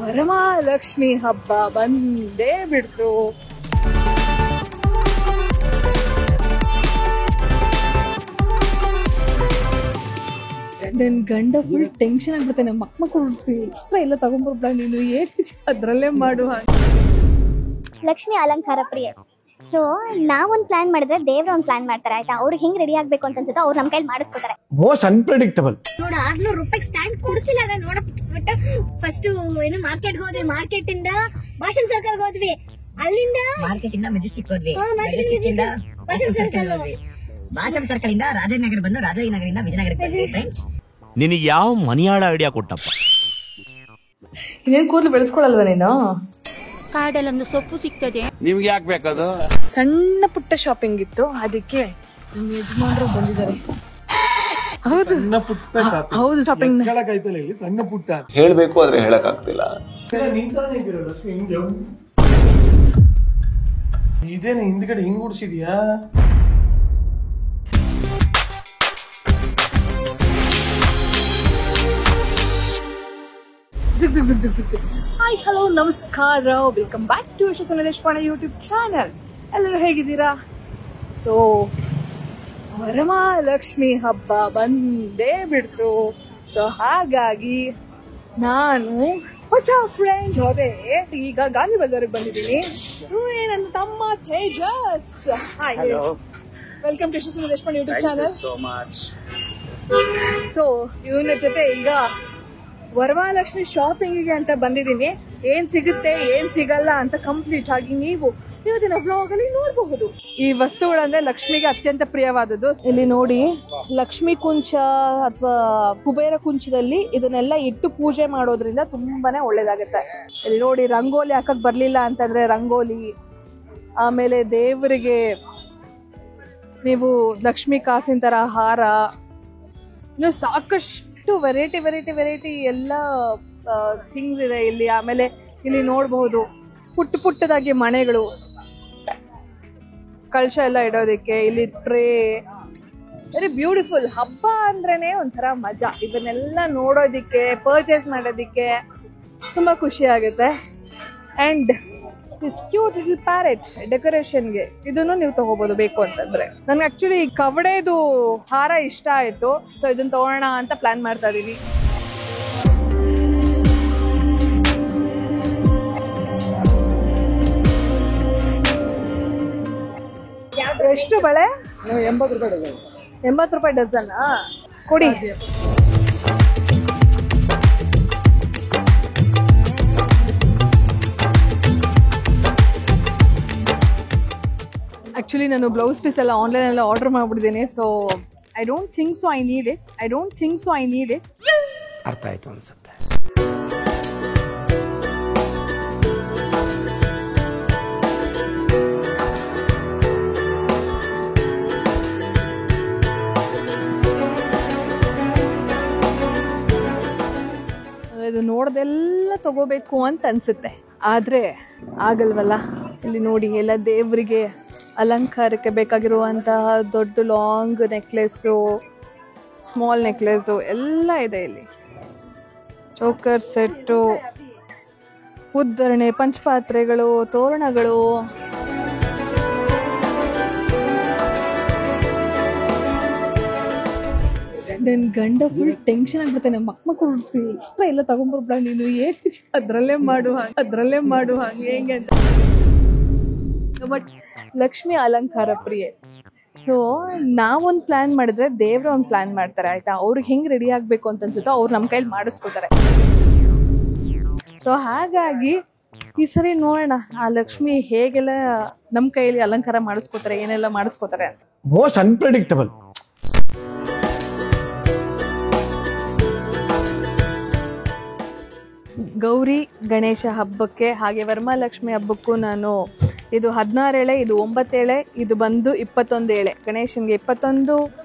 ವರಮಹಾಲಕ್ಷ್ಮಿ ಹಬ್ಬ ಬಂದೇ ಬಿಡ್ತು. ನನ್ ಗಂಡ ಫುಲ್ ಟೆನ್ಷನ್ ಆಗ್ಬಿಡ್ತಾನೆ. ಮಕ್ಕಳು ಎಕ್ಸ್ಟ್ರಾ ಎಲ್ಲ ತಗೊಂಡ್ಬಿಡ್ಬ ನೀನು ಅದ್ರಲ್ಲೇ ಮಾಡು. ಲಕ್ಷ್ಮಿ ಅಲಂಕಾರ ಪ್ರಿಯೆ. ಸೊ ನಾವೊಂದ್ ಪ್ಲಾನ್ ಮಾಡಿದ್ರೆ ದೇವ್ರ ಒಂದ್ ಪ್ಲಾನ್ ಮಾಡ್ತಾರೆ ಆಯ್ತಾ. ಅವ್ರು ಹಿಂಗ್ ರೆಡಿ ಆಗ್ಬೇಕು ಅಂತ ಅನ್ಸುತ್ತೋ ಅವ್ರು ನಮ್ ಕೈಲಿ ಮಾಡಿಸ್ಕೊತಾರೆ. Most unpredictable. ನೋಡ 600 ರೂಪಾಯಿ ಸ್ಟ್ಯಾಂಡ್ ಕೊಡಿಸ್ತಿಲ್ಲ ಅದ ನೋಡಬಿಟ್ಟು ಫಸ್ಟ್ ಏನು ಮಾರ್ಕೆಟ್ ಹೋದ್ವಿ, ಮಾರ್ಕೆಟ್ ಇಂದ ಭಾಷಂ ಸರ್ಕಲ್ ಹೋದ್ವಿ, ಅಲ್ಲಿಂದ ಮಾರ್ಕೆಟ್ ಇಂದ ಮೆಜೆಸ್ಟಿಕ್ ಹೋದ್ವಿ, ಮೆಜೆಸ್ಟಿಕ್ ಇಂದ ಭಾಷಂ ಸರ್ಕಲ್ ಹೋದ್ವಿ, ಭಾಷಂ ಸರ್ಕಲ್ ಇಂದ ರಾಜನಗರ ಬಂದು ರಾಜನಗರದಿಂದ ವಿಜಯನಗರಕ್ಕೆ ಬಂದ್ವಿ. ಫ್ರೆಂಡ್ಸ್ ನಿನಗೆ ಯಾವ ಮನಿಯಾಳ ಐಡಿಯಾ ಕೊಟ್ಟಪ್ಪ? ಇನ್ನೇನ್ ಕೂದಲು ಬೆಳೆಸ್ಕೊಳಲ್ವ ನೀನು? ಕಾಡಲ್ಲೊಂದು ಸೊಪ್ಪು ಸಿಗ್ತದೆ. ನಿಮ್ಗೆ ಯಾಕೆ ಬೇಕದು? ಸಣ್ಣ ಪುಟ್ಟ ಶಾಪಿಂಗ್ ಇತ್ತು, ಅದಕ್ಕೆ ನಮ್ಮ ಯಜಮಾನರು ಬಂದಿದ್ದಾರೆ. ಹೌದು ಹೌದು, ಶಾಪಿಂಗ್ ಸಣ್ಣ ಪುಟ್ಟ ಹೇಳ್ಬೇಕು ಆದ್ರೆ ಹೇಳಕ್ ಆಗ್ತಿಲ್ಲ. ಇದೇನು ಹಿಂದ್ಗಡೆ ಹಿಂಗ್ ಉಡ್ಸಿದ್ಯಾ? ಹಾಯ್ ಹಲೋ ನಮಸ್ಕಾರ, welcome back to Yashaswini Deshpande YouTube channel. ಎಲ್ಲರೂ ಹೇಗಿದ್ದೀರಾ? ಸೊ ವರಮಹಾಲಕ್ಷ್ಮಿ ಹಬ್ಬ ಬಂದೇ ಬಿಡ್ತು. ಸೊ ಹಾಗಾಗಿ ನಾನು ಹೊಸ ಫ್ರೆಂಡ್ ಜೊತೆ ಈಗ ಗಾಂಧಿ ಬಜಾರ್ಗೆ ಬಂದಿದ್ದೀನಿ. ಇವನೇ ನನ್ನ ತಮ್ಮ Tejas. Hi, welcome to Yashaswini Deshpande YouTube channel. So ಇವನ ಜೊತೆ ಈಗ ವರಮಹಾಲಕ್ಷ್ಮಿ ಶಾಪಿಂಗಿಗೆ ಅಂತ ಬಂದಿದ್ದೀನಿ. ಏನ್ ಸಿಗುತ್ತೆ ಏನ್ ಸಿಗಲ್ಲ ಅಂತ ಕಂಪ್ಲೀಟ್ ಆಗಿ ನೀವು ಇವತ್ತಿನ ಬ್ಲಾಗ್ ಅಲ್ಲಿ ನೋಡಬಹುದು. ಈ ವಸ್ತುಗಳಂದ್ರೆ ಲಕ್ಷ್ಮಿಗೆ ಅತ್ಯಂತ ಪ್ರಿಯವಾದದ್ದು. ಇಲ್ಲಿ ನೋಡಿ, ಲಕ್ಷ್ಮಿ ಕುಂಚ ಅಥವಾ ಕುಬೇರ ಕುಂಚದಲ್ಲಿ ಇದನ್ನೆಲ್ಲ ಇಟ್ಟು ಪೂಜೆ ಮಾಡೋದ್ರಿಂದ ತುಂಬಾನೇ ಒಳ್ಳೇದಾಗುತ್ತೆ. ಇಲ್ಲಿ ನೋಡಿ, ರಂಗೋಲಿ ಹಾಕಕ್ ಬರ್ಲಿಲ್ಲ ಅಂತಂದ್ರೆ ರಂಗೋಲಿ, ಆಮೇಲೆ ದೇವರಿಗೆ ನೀವು ಲಕ್ಷ್ಮಿ ಕಾಸಿನ ತರ ಹಾರ, ಇನ್ನು ಸಾಕಷ್ಟು ವೆರೈಟಿ ಎಲ್ಲ ಥಿಂಗ್ಸ್ ಇದೆ ಇಲ್ಲಿ. ಆಮೇಲೆ ಇಲ್ಲಿ ನೋಡಬಹುದು ಪುಟ್ಟ ಪುಟ್ಟದಾಗಿ ಮಣೆಗಳು, ಕಳಶ ಎಲ್ಲ ಇಡೋದಿಕ್ಕೆ, ಇಲ್ಲಿ ಟ್ರೇ, ವೆರಿ ಬ್ಯೂಟಿಫುಲ್. ಹಬ್ಬ ಅಂದ್ರೇನೆ ಒಂಥರ ಮಜಾ. ಇದನ್ನೆಲ್ಲ ನೋಡೋದಿಕ್ಕೆ, ಪರ್ಚೇಸ್ ಮಾಡೋದಿಕ್ಕೆ ತುಂಬಾ ಖುಷಿ ಆಗುತ್ತೆ. And this cute little parrot ಡೆಕೋರೇಷನ್ಗೆ ಇದನ್ನು ನೀವು ತಗೋಬಹುದು ಬೇಕು ಅಂತಂದ್ರೆ. ನನ್ಗೆ ಆಕ್ಚುಲಿ ಕವಡೆದು ಹಾರ ಇಷ್ಟ ಆಯ್ತು, ಸೊ ಇದನ್ನ ತಗೋಣ ಅಂತ ಪ್ಲಾನ್ ಮಾಡ್ತಾ ಇದೀನಿ. ಎಷ್ಟು ಬಳೆ? 80 ರೂಪಾಯಿ ಡಜನ್. 80 ರೂಪಾಯಿ ಡಜನ್ ಕೊಡಿ. ಆಕ್ಚುಲಿ ನಾನು ಬ್ಲೌಸ್ ಪೀಸ್ ಎಲ್ಲ ಆನ್ಲೈನ್ ಎಲ್ಲ ಆರ್ಡರ್ ಮಾಡ್ಬಿಟ್ಟಿದ್ದೀನಿ. So I don't think so I need it. ಅರ್ಥ ಆಯ್ತು ಅನ್ಸುತ್ತೆ. ಇದು ನೋಡ್ದೆಲ್ಲ ತಗೋಬೇಕು ಅಂತ ಅನ್ಸುತ್ತೆ, ಆದ್ರೆ ಆಗಲ್ವಲ್ಲ. ಇಲ್ಲಿ ನೋಡಿ, ಎಲ್ಲ ದೇವರಿಗೆ ಅಲಂಕಾರಕ್ಕೆ ಬೇಕಾಗಿರುವಂತಹ ದೊಡ್ಡ ಲಾಂಗ್ ನೆಕ್ಲೆಸ್ಸು, ಸ್ಮಾಲ್ ನೆಕ್ಲೆಸ್ಸು ಎಲ್ಲ ಇದೆ ಇಲ್ಲಿ. ಚೋಕರ್ ಸೆಟ್ಟು, ಉದ್ದರಣೆ, ಪಂಚಪಾತ್ರೆಗಳು, ತೋರಣಗಳು. ನನ್ ಗಂಡ ಫುಲ್ ಟೆನ್ಷನ್ ಆಗ್ಬಿಡ್ತಾನೆ. ಮಕ್ಕಳು ಎಕ್ಸ್ಟ್ರಾ ಎಲ್ಲ ತಗೊಂಡ್ಬಿಡ್ಬ ನೀನು ಅದ್ರಲ್ಲೇ ಮಾಡು ಹಂಗೆ ಹೆಂಗೆ ಅಂತ. ಬಟ್ ಲಕ್ಷ್ಮಿ ಅಲಂಕಾರ ಪ್ರಿಯೆ. ಸೊ ನಾವೊಂದ್ ಪ್ಲಾನ್ ಮಾಡಿದ್ರೆ ದೇವ್ರ ಒಂದ್ ಪ್ಲಾನ್ ಮಾಡ್ತಾರೆ ಆಯ್ತಾ. ಅವ್ರಿಗೆ ಹೆಂಗ್ ರೆಡಿ ಆಗ್ಬೇಕು ಅಂತ ಅನ್ಸುತ್ತೋ ಅವ್ರು ನಮ್ ಕೈಲಿ ಮಾಡಿಸ್ಕೊತಾರೆ. ಸೊ ಹಾಗಾಗಿ ಈ ಸರಿ ನೋಡೋಣ ಆ ಲಕ್ಷ್ಮಿ ಹೇಗೆಲ್ಲ ನಮ್ ಕೈಯಲ್ಲಿ ಅಲಂಕಾರ ಮಾಡಿಸ್ಕೊತಾರೆ, ಏನೆಲ್ಲ ಮಾಡಿಸ್ಕೊತಾರೆ ಅಂತ. Most unpredictable. ಗೌರಿ ಗಣೇಶ ಹಬ್ಬಕ್ಕೆ ಹಾಗೆ ವರಮಹಾಲಕ್ಷ್ಮಿ ಹಬ್ಬಕ್ಕೂ ನಾನು ಇದು 16 ಎಳೆ, ಇದು 9 ಎಳೆ, ಇದು ಬಂದು 21 ಎಳೆ. ಗಣೇಶನ್ಗೆ 21,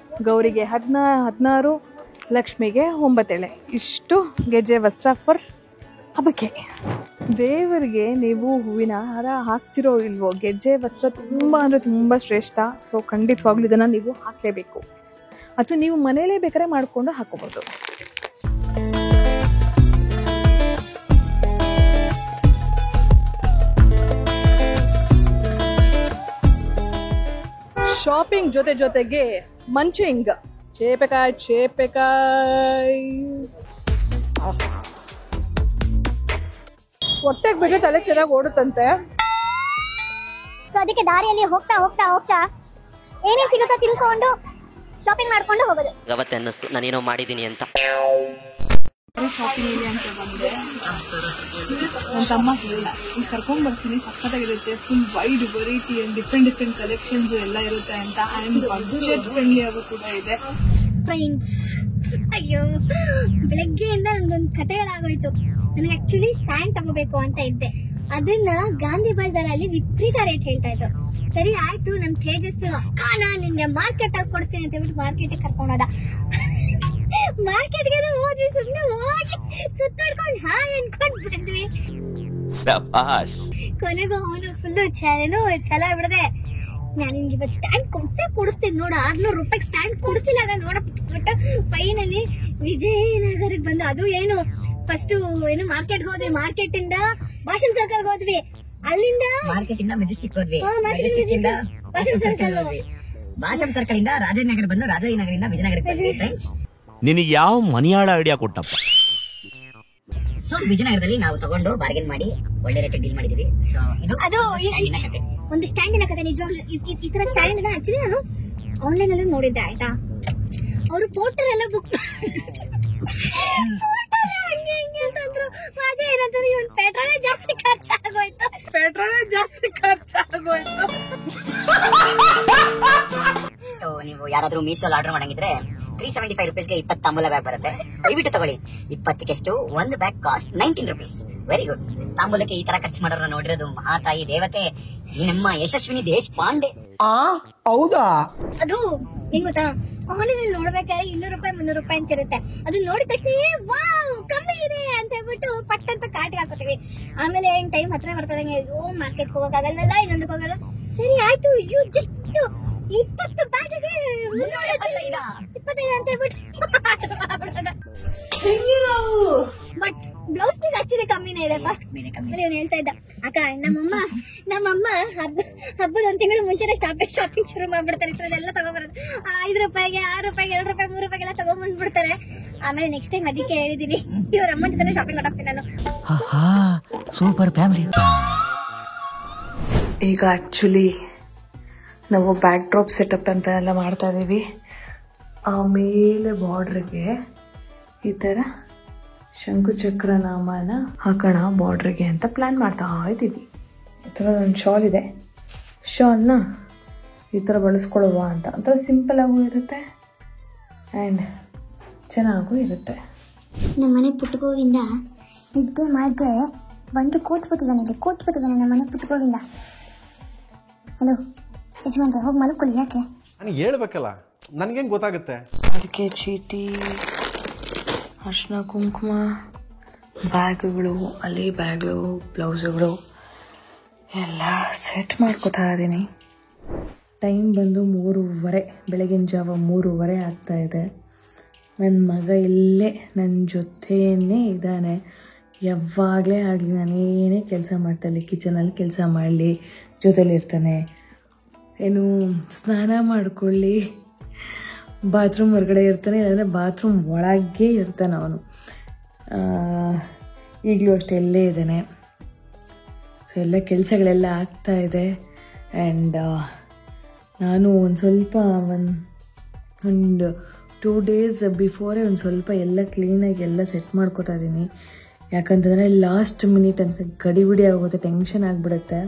ಗೌರಿಗೆ 16, ಲಕ್ಷ್ಮಿಗೆ 9 ಎಳೆ. ಇಷ್ಟು ಗೆಜ್ಜೆ ವಸ್ತ್ರ ಫಾರ್ ಹಬ್ಬಕ್ಕೆ. ದೇವರಿಗೆ ನೀವು ಹೂವಿನ ಹಾರ ಹಾಕ್ತಿರೋ ಇಲ್ವೋ, ಗೆಜ್ಜೆ ವಸ್ತ್ರ ತುಂಬ ಅಂದರೆ ತುಂಬ ಶ್ರೇಷ್ಠ. ಸೊ ಖಂಡಿತವಾಗ್ಲೂ ಇದನ್ನು ನೀವು ಹಾಕಲೇಬೇಕು, ಅಥವಾ ನೀವು ಮನೇಲೇ ಬೇಕಾದ್ರೆ ಮಾಡಿಕೊಂಡು ಹಾಕೋಬೋದು. ಶಾಪಿಂಗ್ ಜೊತೆಗೆ ಮಂಚಿಂಗ್. ಚೇಪೆಕಾಯಿ ಹೊಟ್ಟೆಗೆ ಬಿಟ್ಟು ತಲೆ ಚೆನ್ನಾಗಿ ಓಡುತ್ತಂತೆ. ಸೊ ಅದಕ್ಕೆ ದಾರಿಯಲ್ಲಿ ಹೋಗ್ತಾ ಏನೇನ್ ಸಿಗುತ್ತೋ ತಿನ್ಕೊಂಡು ಶಾಪಿಂಗ್ ಮಾಡ್ಕೊಂಡು ಹೋಗೋದು. ಅವತ್ತೆ ಅನ್ನಿಸ್ತು ನಾನೇನೋ ಮಾಡಿದೀನಿ ಅಂತ. ಶಾಪಿಂಗ್ ಅಂತ ಬಂದೆ, ನನ್ನ ತಮ್ಮ ಹೇಳಿಲ್ಲ ಈಗ ಕರ್ಕೊಂಡ್ ಬರ್ತೀನಿ, ಸಖತ್ತಾಗಿರುತ್ತೆ, full wide variety and different collections ಎಲ್ಲ ಇರುತ್ತೆ ಅಂತ. ಅಂಡ್ ಬಜೆಟ್ ಫ್ರೆಂಡ್ಲಿ ಆಗೋ ಕೂಡ ಇದೆ. ಫ್ರೆಂಡ್ಸ್, ಅಯ್ಯೋ ಬೆಳಗ್ಗೆಯಿಂದ ನಂದೊಂದು ಕತೆ ಹೇಳಾಗೋಯ್ತು. ನನಗೆ ಆಕ್ಚುಲಿ ಸ್ಟ್ಯಾಂಡ್ ತಗೋಬೇಕು ಅಂತ ಇದ್ದೆ. ಅದನ್ನ ಗಾಂಧಿ ಬಜಾರ್ ಅಲ್ಲಿ ವಿಪರೀತ ರೇಟ್ ಹೇಳ್ತಾ ಇದ್ರು. ಸರಿ ಆಯ್ತು, ನಮ್ ತೇಜಸ್ ಅಕ್ಕ ನಾನ್ ನಿನ್ಗೆ ಮಾರ್ಕೆಟ್ ಆಗಿ ಕೊಡ್ತೀನಿ ಅಂತ ಹೇಳ್ಬಿಟ್ಟು ಮಾರ್ಕೆಟ್ ಕರ್ಕೊಂಡೋದ. ಮಾರ್ಕೆಟ್ಗೆ ಹೋದ್ವಿ, ಸುಮ್ಮನೆ ಹೋಗಿ ಸುತ್ತಾಡ್ಕೊಂಡು ಹಾಯ್ ಅನ್ಕೊಂಡ್ ಬಂದ್ವಿ. ಕೊನೆಗೂ ಅವನು ಫುಲ್ಲು ಛಲ ಬಿಡದೆ, ನಾನು ನಿಮ್ಗೆ ಇವತ್ತು ಸ್ಟ್ಯಾಂಡ್ ಕೊಡಿಸ್ತೀನಿ ನೋಡ, 600 ರೂಪಾಯಿ ಸ್ಟ್ಯಾಂಡ್ ಕೊಡಿಸ್ತಿಲ್ಲ ನಾನು ನೋಡಬಿಟ್ಟು ಫೈನಲಿ ವಿಜಯನಗರಕ್ಕೆ ಬಂದು. ಅದು ಏನು ಫಸ್ಟ್ ಏನು ಮಾರ್ಕೆಟ್ ಹೋದ್ವಿ, ಮಾರ್ಕೆಟ್ ಇಂದ ಭಾಷಂ ಸರ್ಕಲ್ ಹೋದ್ವಿ, ಅಲ್ಲಿಂದ ಮಾರ್ಕೆಟ್ ಇಂದ ಮೆಜೆಸ್ಟಿಕ್ ಹೋದ್ವಿ, ಮೆಜೆಸ್ಟಿಕ್ ಇಂದ ಭಾಷಂ ಸರ್ಕಲ್ ಹೋದ್ವಿ, ಭಾಷಂ ಸರ್ಕಲ್ ಇಂದ ರಾಜಾಜಿನಗರ ಬಂದು ರಾಜಾಜಿನಗರಿಂದ ವಿಜಯನಗರಕ್ಕೆ ಬಂದ್ವಿ ಫ್ರೆಂಡ್ಸ್. ನಿನಗೆ ಯಾವ ಮನಿಯಾಳ ಐಡಿಯಾ ಕೊಟ್ಟಪ್ಪ? ಸೊ ವಿಜಯನಗರದಲ್ಲಿ ನಾವು ತಗೊಂಡು ಬಾರ್ಗೇನ್ ಮಾಡಿ ಒಳ್ಳೆ ರೇಟ್ ಡೀಲ್ ಮಾಡಿದೀವಿ. ಸೊ ಇದು ಅದು ಒಂದು ಸ್ಟ್ಯಾಂಡಿನ ಕತೆ. ನಿಜವಾಗ್ಲೂ ಈ ತರ ಸ್ಟ್ಯಾಂಡ್ ಆಕ್ಚುಲಿ ನಾನು ಆನ್ಲೈನ್ ಅಲ್ಲಿ ನೋಡಿದ್ದೆ ಆಯ್ತಾ. ಅವರು ಪೋರ್ಟರ್ ಎಲ್ಲ ಬುಕ್ ಹಂಗೆ ಅಂತಂದ್ರು. ಮಾಜೆ ಏನಂತಂದ್ರೆ ಇವನ್ ಪೆಟ್ರೋಲ್ ಜಾಸ್ತಿ ಖರ್ಚಾಗೋಯ್ತು. ಸೊ ನೀವು ಯಾರಾದ್ರೂ ಮೀಶೋಲ್ ಆರ್ಡರ್ ಮಾಡಂಗಿದ್ರೆ 375 ರೂಪೀಸ್ಗೆ 20 ತಾಂಬೂಲ ಬ್ಯಾಗ್ ಬರುತ್ತೆ. ದಯವಿಟ್ಟು ತಗೊಳ್ಳಿ. 20ಕ್ಕೆ ಒಂದು bag cost 19 rupees. Very good. ತಾಂಬೂಲಕ್ಕೆ ಈ ತರ ಖರ್ಚು ಮಾಡೋರ ನೋಡಿರೋದು ಮಹಾತಾಯಿ ದೇವತೆ ಈ ನಮ್ಮ ಯಶಸ್ವಿನಿ ದೇಶಪಾಂಡೆ. ಹೌದಾ? ಅದು ಹೆಂಗ್ ಗೊತ್ತಾ, ಆನ್ಲೈನ್ ನೋಡ್ಬೇಕಾದ್ರೆ 200 ರೂಪಾಯಿ 300 ರೂಪಾಯಿ ಅಂತ ಇರುತ್ತೆ. ಅದು ನೋಡಿದ ತಕ್ಷಣ ವಾವ್ ಕಮ್ಮಿ ಇದೆ ಅಂತ ಹೇಳ್ಬಿಟ್ಟು ಪಟ್ ಅಂತ ಕಾರ್ಟ್ಗೆ ಹಾಕೋತೀವಿ. ಆಮೇಲೆ ಏನ್ ಟೈಮ್ ಹತ್ರ ಬರ್ತದೆ, ಮಾರ್ಕೆಟ್ ಹೋಗಕ್ಕಾಗಲ್ಲ, ಇನ್ನೊಂದಕ್ಕೆ ಹೋಗಲ್ಲ. ಸರಿ ಆಯ್ತು, ಇವ್ ಜಸ್ಟ್ 20 ಬ್ಯಾಗ್ಗೆ 25 ಅಂತ ಹೇಳ್ಬಿಟ್ಟು ಬಟ್ ಬ್ಲೌಸ್ ಪೀಸ್ ಆಕ್ಚುಲಿ ಕಮ್ಮಿನೇ ಇದೆ. ಹೇಳ್ತಾ ಇದ್ದ ಅಕ್ಕ, ನಮ್ಮಮ್ಮ ಹಬ್ಬದ 1 ತಿಂಗಳು ಮುಂಚೆನೆ ಶಾಪಿಂಗ್ ಶುರು ಮಾಡ್ಬಿಡ್ತಾರೆ. ಇದ್ರದೆಲ್ಲ ತಗೊಂಡ್ಬರೋದು 5 ರೂಪಾಯಿಗೆ 6 ರೂಪಾಯಿಗೆ 2 ರೂಪಾಯಿ 3 ರೂಪಾಯಿಗೆಲ್ಲ ತಗೊಂಡ್ಬಂದ್ಬಿಡ್ತಾರೆ. ಆಮೇಲೆ ನೆಕ್ಸ್ಟ್ ಟೈಮ್ ಅದಕ್ಕೆ ಹೇಳಿದೀನಿ, ಇವ್ರ ಅಮ್ಮನ ಜೊತೆ ಶಾಪಿಂಗ್ ಮಾಡಾಕ್ತೀನಿ ನಾನು. Super family. ಈಗ ಆಕ್ಚುಲಿ ನಾವು ಬ್ಯಾಕ್ ಡ್ರಾಪ್ ಸೆಟಪ್ ಅಂತ ಎಲ್ಲ ಮಾಡ್ತಾ ಇದೀವಿ. ಆಮೇಲೆ ಬಾರ್ಡ್ರಿಗೆ ಈ ಥರ ಶಂಕುಚಕ್ರ ನಾಮನ ಹಾಕೋಣ ಬಾರ್ಡ್ರಿಗೆ ಅಂತ ಪ್ಲ್ಯಾನ್ ಮಾಡ್ತಾ ಇದ್ದೀವಿ. ಈ ಥರ ಒಂದು ಶಾಲ್ ಇದೆ, ಶಾಲ್ನ ಈ ಥರ ಬಳಸ್ಕೊಳ್ಳುವ ಅಂತ. ಒಂಥರ ಸಿಂಪಲಾಗೂ ಇರುತ್ತೆ ಆ್ಯಂಡ್ ಚೆನ್ನಾಗೂ ಇರುತ್ತೆ. ನಮ್ಮನೆ ಪುಟ್ಟಗೋವಿಂದ ನಿದ್ದೆ ಮಾಡಿದ್ರೆ ಬಂದು ಕೂತ್ಬಿಟ್ಟಿದ್ದಾನೆ ನಮ್ಮನೆ ಪುಟ್ಟಗೋವಿಂದ. ಹಲೋ ಯಜಮಾನ್ರೆ, ಹೋಗಿ ಮಲ್ಕೊಳ್ಳಿ. ಯಾಕೆ ನನಗೆ ಹೇಳ್ಬೇಕಲ್ಲ, ನನಗೇನು ಗೊತ್ತಾಗುತ್ತೆ? ಅಡಿಕೆ ಚೀಟಿ, ಅರ್ಶಿನ ಕುಂಕುಮ, ಬ್ಯಾಗ್ಗಳು, ಅಲ್ಲಿ ಬ್ಯಾಗ್ಗಳು, ಬ್ಲೌಸುಗಳು ಎಲ್ಲ ಸೆಟ್ ಮಾಡ್ಕೋತಾ ಇದ್ದೀನಿ. ಟೈಮ್ ಬಂದು 3:30, ಬೆಳಗಿನ ಜಾವ 3:30 ಆಗ್ತಾಯಿದೆ. ನನ್ನ ಮಗ ಇಲ್ಲೇ ನನ್ನ ಜೊತೆಯೇ ಇದ್ದಾನೆ. ಯಾವಾಗಲೇ ಆಗಲಿ ನಾನೇನೇ ಕೆಲಸ ಮಾಡ್ತಾಯಿಲ್ಲ, ಕಿಚನಲ್ಲಿ ಕೆಲಸ ಮಾಡಲಿ ಜೊತೆಲಿರ್ತಾನೆ. ಏನು ಸ್ನಾನ ಮಾಡ್ಕೊಳ್ಳಿ ಬಾತ್ರೂಮ್ ಹೊರಗಡೆ ಇರ್ತಾನೆ, ಇಲ್ಲಾಂದರೆ ಬಾತ್ರೂಮ್ ಒಳಗೆ ಇರ್ತಾನೆ ಅವನು. ಈಗಲೂ ಅಷ್ಟೇ ಎಲ್ಲೇ ಇದ್ದಾನೆ. ಸೊ ಎಲ್ಲ ಕೆಲಸಗಳೆಲ್ಲ ಆಗ್ತಾಯಿದೆ. ಆ್ಯಂಡ್ ನಾನು ಒಂದು ಸ್ವಲ್ಪ ಒಂದು 2 ಡೇಸ್ ಬಿಫೋರೇ ಒಂದು ಸ್ವಲ್ಪ ಎಲ್ಲ ಕ್ಲೀನಾಗಿ ಎಲ್ಲ ಸೆಟ್ ಮಾಡ್ಕೋತಾ ಇದ್ದೀನಿ. ಯಾಕಂತಂದರೆ ಲಾಸ್ಟ್ ಮಿನಿಟ್ ಅಂತ ಗಡಿಬಿಡಿ ಆಗೋಗುತ್ತೆ, ಟೆನ್ಷನ್ ಆಗಿಬಿಡುತ್ತೆ.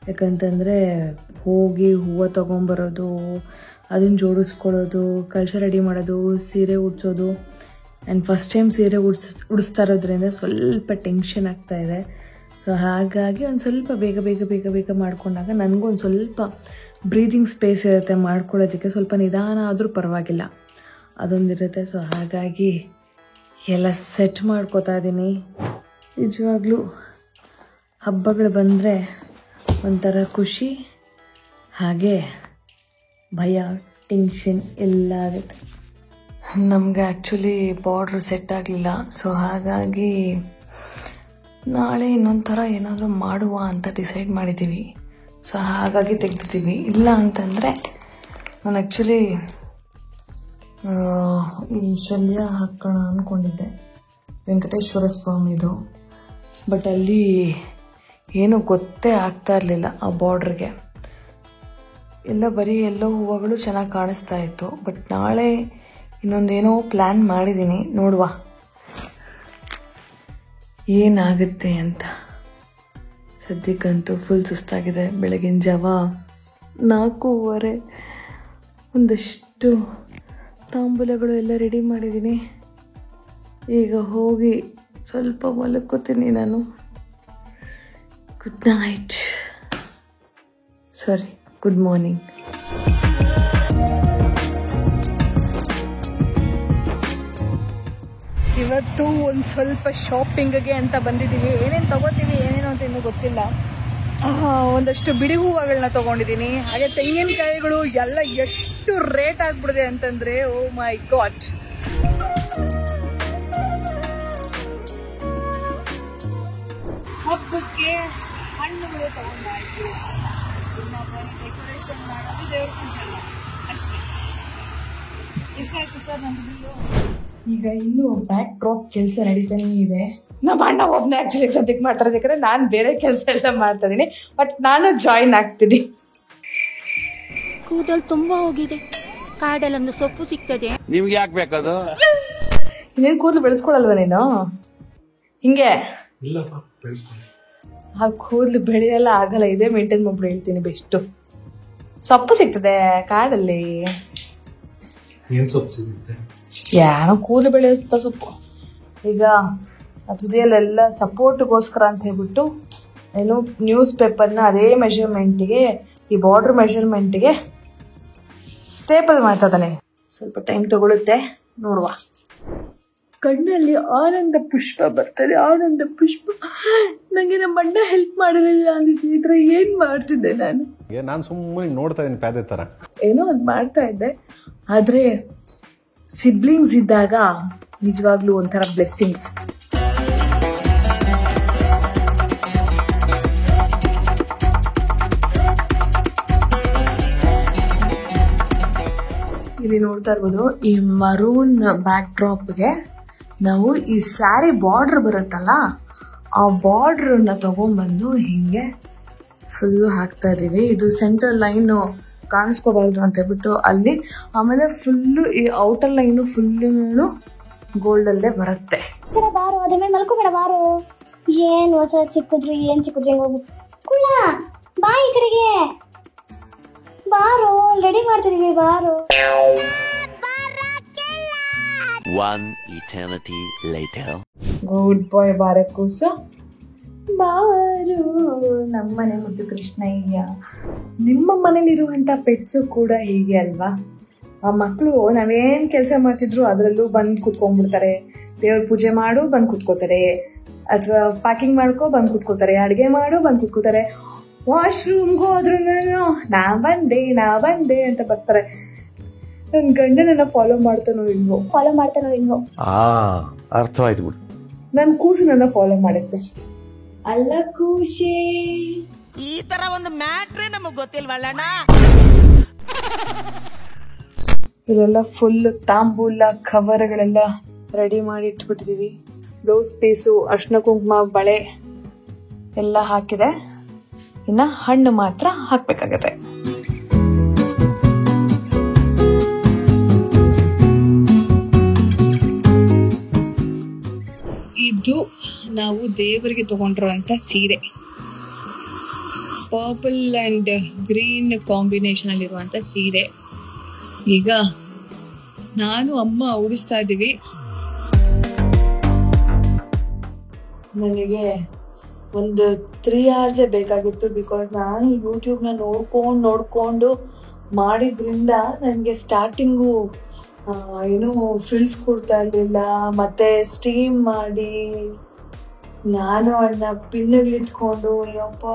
ಯಾಕಂತಂದರೆ ಹೋಗಿ ಹೂವು ತೊಗೊಂಬರೋದು, ಅದನ್ನು ಜೋಡಿಸ್ಕೊಳ್ಳೋದು, ಕಳಶ ರೆಡಿ ಮಾಡೋದು, ಸೀರೆ ಉಡ್ಸೋದು. ಆ್ಯಂಡ್ ಫಸ್ಟ್ ಟೈಮ್ ಸೀರೆ ಉಡಿಸ್ತಾ ಇರೋದ್ರಿಂದ ಸ್ವಲ್ಪ ಟೆನ್ಷನ್ ಆಗ್ತಾಯಿದೆ. ಸೊ ಹಾಗಾಗಿ ಒಂದು ಸ್ವಲ್ಪ ಬೇಗ ಮಾಡ್ಕೊಂಡಾಗ ನನಗೂ ಒಂದು ಸ್ವಲ್ಪ ಬ್ರೀದಿಂಗ್ ಸ್ಪೇಸ್ ಇರುತ್ತೆ, ಮಾಡ್ಕೊಳ್ಳೋದಕ್ಕೆ ಸ್ವಲ್ಪ ನಿಧಾನ ಆದರೂ ಪರವಾಗಿಲ್ಲ, ಅದೊಂದಿರುತ್ತೆ. ಸೊ ಹಾಗಾಗಿ ಎಲ್ಲ ಸೆಟ್ ಮಾಡ್ಕೋತಾ ಇದ್ದೀನಿ. ನಿಜವಾಗ್ಲೂ ಹಬ್ಬಗಳು ಬಂದರೆ ಒಂಥರ ಖುಷಿ, ಹಾಗೆ ಭಯ, ಟೆನ್ಷನ್ ಎಲ್ಲ ಆಗುತ್ತೆ. ನಮಗೆ ಆ್ಯಕ್ಚುಲಿ ಬಾರ್ಡ್ರ್ ಸೆಟ್ ಆಗಲಿಲ್ಲ. ಸೊ ಹಾಗಾಗಿ ನಾಳೆ ಇನ್ನೊಂದು ಥರ ಏನಾದರೂ ಮಾಡುವ ಅಂತ ಡಿಸೈಡ್ ಮಾಡಿದ್ದೀವಿ. ಸೊ ಹಾಗಾಗಿ ತೆಗ್ದಿದ್ದೀವಿ. ಇಲ್ಲ ಅಂತಂದರೆ ನಾನು ಆ್ಯಕ್ಚುಲಿ ಈ ಶಲ್ಯ ಹಾಕೋಣ ಅಂದ್ಕೊಂಡಿದ್ದೆ, ವೆಂಕಟೇಶ್ವರ ಸ್ವಾಮಿದು. ಬಟ್ ಅಲ್ಲಿ ಏನೂ ಗೊತ್ತೇ ಆಗ್ತಾ ಇರಲಿಲ್ಲ ಆ ಬಾರ್ಡ್ರಿಗೆ. ಎಲ್ಲ ಬರೀ ಎಲ್ಲೋ ಹೂವುಗಳು ಚೆನ್ನಾಗಿ ಕಾಣಿಸ್ತಾ ಇತ್ತು. ಬಟ್ ನಾಳೆ ಇನ್ನೊಂದೇನೋ ಪ್ಲ್ಯಾನ್ ಮಾಡಿದ್ದೀನಿ, ನೋಡುವ ಏನಾಗುತ್ತೆ ಅಂತ. ಸದ್ಯಕ್ಕಂತೂ ಫುಲ್ ಸುಸ್ತಾಗಿದೆ. ಬೆಳಗಿನ ಜಾವ 4:15. ಒಂದಷ್ಟು ತಾಂಬೂಲಗಳು ಎಲ್ಲ ರೆಡಿ ಮಾಡಿದ್ದೀನಿ. ಈಗ ಹೋಗಿ ಸ್ವಲ್ಪ ಮಲಕ್ಕೋತೀನಿ ನಾನು. ಗುಡ್ ನೈಟ್, ಸಾರಿ ಗುಡ್ ಮಾರ್ನಿಂಗ್. ಇವತ್ತು ಒಂದು ಸ್ವಲ್ಪ ಶಾಪಿಂಗ್ಗೆ ಅಂತ ಬಂದಿದ್ದೀವಿ. ಏನೇನು ತಗೋತೀವಿ ಏನೇನು ಅಂತ ಇನ್ನೂ ಗೊತ್ತಿಲ್ಲ. ಒಂದಷ್ಟು ಬಿಡಿ ಹೂವುಗಳನ್ನ ತಗೊಂಡಿದ್ದೀನಿ. ಹಾಗೆ ತೆಂಗಿನಕಾಯಿಗಳು ಎಲ್ಲ ಎಷ್ಟು ರೇಟ್ ಆಗ್ಬಿಡಿದೆ ಅಂತಂದ್ರೆ, ಓ ಮೈ ಗಾಡ್. ಹಬ್ಬಕ್ಕೆ ಹಣ್ಣುಗಳು ತಗೊಂಡಾಯ್ತು, ಡೆಕೋರೇಷನ್ ಮಾಡೋದು, ದೇವ್ರ ಪೂಜೆ ಅಷ್ಟೇ. ಎಷ್ಟಾಯ್ತು ಸರ್ ನಮ್ದು ಬಿಲ್ಲು? ಈಗ ಇನ್ನೂ ಬ್ಯಾಕ್ ಡ್ರಾಪ್ ಕೆಲಸ ನಡೀತಾನೆ ಇದೆ. ನಮ್ಮ ಅಣ್ಣ ಒಬ್ಬನೇ ಆ್ಯಕ್ಚುಲಿ ಸದ್ಯಕ್ಕೆ ಮಾಡ್ತಾರೆ, ಯಾಕಂದರೆ ನಾನು ಬೇರೆ ಕೆಲಸ ಎಲ್ಲ ಮಾಡ್ತಾ ಇದ್ದೀನಿ. ಬಟ್ ನಾನು ಜಾಯಿನ್ ಆಗ್ತೀನಿ. ಕೂದಲು ತುಂಬಾ ಹೋಗಿದೆ, ಕಾಡಲ್ಲೊಂದು ಸೊಪ್ಪು ಸಿಗ್ತದೆ. ನಿಮ್ಗೆ ಯಾಕೆ ಬೇಕದು? ಇನ್ನೇನು ಕೂದಲು ಬೆಳೆಸ್ಕೊಳಲ್ವ ನೀನು? ಹಿಂಗೆ ಆ ಕೂದಲು ಬೆಳೆಯಲ್ಲ, ಆಗಲ್ಲ. ಇದೇ ಮೇಂಟೈನ್ ಮಾಡ್ಬಿಟ್ಟು ಹೇಳ್ತೀನಿ. ಬೆಸ್ಟು ಸೊಪ್ಪು ಸಿಗ್ತದೆ ಕಾಡಲ್ಲಿ. ಯಾರೋ ಕೂದಲು ಬೆಳೆಯುತ್ತ ಸೊಪ್ಪು. ಈಗ ತುದಿಯಲ್ಲೆಲ್ಲ ಸಪೋರ್ಟ್ಗೋಸ್ಕರ ಅಂತ ಹೇಳ್ಬಿಟ್ಟು ಏನು ನ್ಯೂಸ್ ಪೇಪರ್ನ ಅದೇ ಮೆಷರ್ಮೆಂಟಿಗೆ, ಈ ಬಾರ್ಡ್ರ್ ಮೆಷರ್ಮೆಂಟಿಗೆ ಸ್ಟೇಪಲ್ ಮಾಡ್ತಾ ಇದ್ದಾನೆ. ಸ್ವಲ್ಪ ಟೈಮ್ ತಗೊಳುತ್ತೆ, ನೋಡುವ. ಕಣ್ಣಲ್ಲಿ ಆನಂದ ಪುಷ್ಪ ಬರ್ತದೆ, ಆನಂದ ಪುಷ್ಪ. ನನಗೆ ನಮ್ಮ ಅಣ್ಣ ಹೆಲ್ಪ್ ಮಾಡಲಿಲ್ಲ ಅಂದಿದ್ರೆ ಏನು ಮಾಡ್ತಿದ್ದೆ ನಾನು? ನಾನು ಸುಮ್ಮನೆ ನೋಡ್ತಾ ಇದ್ದೀನಿ ಪ್ಯಾದೆ ಥರ. ಏನೋ ಅದು ಮಾಡ್ತಾ ಇದ್ದೆ. ಆದರೆ ಸಿಬ್ಲಿಂಗ್ಸ್ ಇದ್ದಾಗ ನಿಜವಾಗ್ಲೂ ಒಂಥರ ಬ್ಲೆಸ್ಸಿಂಗ್ಸ್. ಇಲ್ಲಿ ನೋಡ್ತಾ ಇರ್ಬೋದು, ಈ ಮರೂನ್ ಬ್ಯಾಕ್ ಡ್ರಾಪ್ಗೆ ನಾವು ಈ ಸ್ಯಾರಿ ಬಾರ್ಡ್ರ್ ಬರುತ್ತಲ್ಲ, ಆ ಬಾರ್ಡ್ರನ್ನ ತಗೊಂಡ್ಬಂದು ಹಿಂಗೆ ಫುಲ್ಲು ಹಾಕ್ತಾ ಇದ್ದೀವಿ. ಇದು ಸೆಂಟರ್ ಲೈನು ಕಾಣಿಸ್ಕೋಬಾರ್ದು ಅಂತ ಹೇಳ್ಬಿಟ್ಟು ಅಲ್ಲಿ. ಆಮೇಲೆ ಫುಲ್ಲು ಈ ಔಟರ್ ಲೈನು ಫುಲ್ಲು ಗೋಲ್ಡಲ್ಲೇ ಬರುತ್ತೆ. ಬಾರೋ, ಅದ್ರ ಮೇಲೆ ಮಲ್ಕೋಬೇಡ ಬಾರೋ. ಏನು ಹೊಸ ಸಿಕ್ಕಿದ್ರು ಏನು ಸಿಕ್ಕಿದ್ರು ಹೆಂಗೆ ಹೋಗು. ಕುಳ್ಳ ಬಾ ಈ ಕಡೆಗೆ ಬಾರೋ, ರೆಡಿ ಮಾಡ್ತಿದೀವಿ ಬಾರೋ. One eternity later. ಗುಡ್ ಬಾಯ್ ಬಾರೆ ಕೂಸು, ಬಾರು ನಮ್ಮನೆ ಮುದ್ದು ಕೃಷ್ಣಯ್ಯ. ನಿಮ್ಮ ಮನೇಲಿರುವಂಥ ಪೆಟ್ಸು ಕೂಡ ಹೀಗೆ ಅಲ್ವಾ? ಆ ಮಕ್ಕಳು ನಾವೇನು ಕೆಲಸ ಮಾಡ್ತಿದ್ರು ಅದರಲ್ಲೂ ಬಂದು ಕುತ್ಕೊಂಡ್ಬಿಡ್ತಾರೆ. ದೇವ್ರ ಪೂಜೆ ಮಾಡು ಬಂದು ಕುತ್ಕೋತಾರೆ, ಅಥವಾ ಪ್ಯಾಕಿಂಗ್ ಮಾಡ್ಕೊ ಬಂದು ಕುತ್ಕೋತಾರೆ, ಅಡುಗೆ ಮಾಡು ಬಂದು ಕುತ್ಕೋತಾರೆ. ವಾಶ್ರೂಮ್ಗೆ ಹೋದ್ರು ನಾ ಬಂದೆ ಅಂತ ಬರ್ತಾರೆ. ನನ್ನ ಗಂಡ ನನ್ನ ಫಾಲೋ ಮಾಡ್ತಾನೋ ಇಲ್ವೋ. ಅರ್ಥವಾಯ್ತು ಬಿಡು. ನನ್ನ ಕೂಸು ನನ್ನ ಫಾಲೋ ಮಾಡುತ್ತೆ. ಅಲ್ಲ ಕೂಶೆ, ಈ ತರ ಒಂದು ಮ್ಯಾಟ್ರೇ ನಮಗ್ ಗೊತ್ತಿಲ್ವಲ್ಲಣ್ಣ. ಇಲ್ಲೆಲ್ಲ ಫುಲ್ ತಾಂಬೂಲ ಕವರ್ಗಳೆಲ್ಲ ರೆಡಿ ಮಾಡಿ ಇಟ್ಬಿಟ್ಟಿದೀವಿ. ಬ್ಲೌಸ್ ಪೀಸು, ಅರ್ಶಿನ ಕುಂಕುಮ, ಬಳೆ ಎಲ್ಲ ಹಾಕಿದೆ. ಇನ್ನು ಹಣ್ಣು ಮಾತ್ರ ಹಾಕ್ಬೇಕಾಗತ್ತೆ. ಇದು ನಾವು ದೇವರಿಗೆ ತಗೊಂಡಿರುವಂತ ಸೀರೆ. ಪರ್ಪಲ್ ಅಂಡ್ ಗ್ರೀನ್ ಕಾಂಬಿನೇಷನ್ ಅಲ್ಲಿರುವಂತ ಸೀರೆ. ಈಗ ನಾನು ಅಮ್ಮ ಉಡಿಸ್ತಾ ಇದ್ದೀವಿ. ನನಗೆ ಒಂದು 3 hours ಬೇಕಾಗಿತ್ತು. ಬಿಕಾಸ್ ನಾನು ಯೂಟ್ಯೂಬ್ನ ನೋಡ್ಕೊಂಡು ಮಾಡಿದ್ರಿಂದ ನನಗೆ ಸ್ಟಾರ್ಟಿಂಗು ಏನು ಫ್ರಿಲ್ಸ್ ಕೊಡ್ತಾ ಇರಲಿಲ್ಲ. ಮತ್ತೆ ಸ್ಟೀಮ್ ಮಾಡಿ ನಾನು ಅಣ್ಣ ಪಿನ್ನುಗಳಿಟ್ಕೊಂಡು ಯಪ್ಪ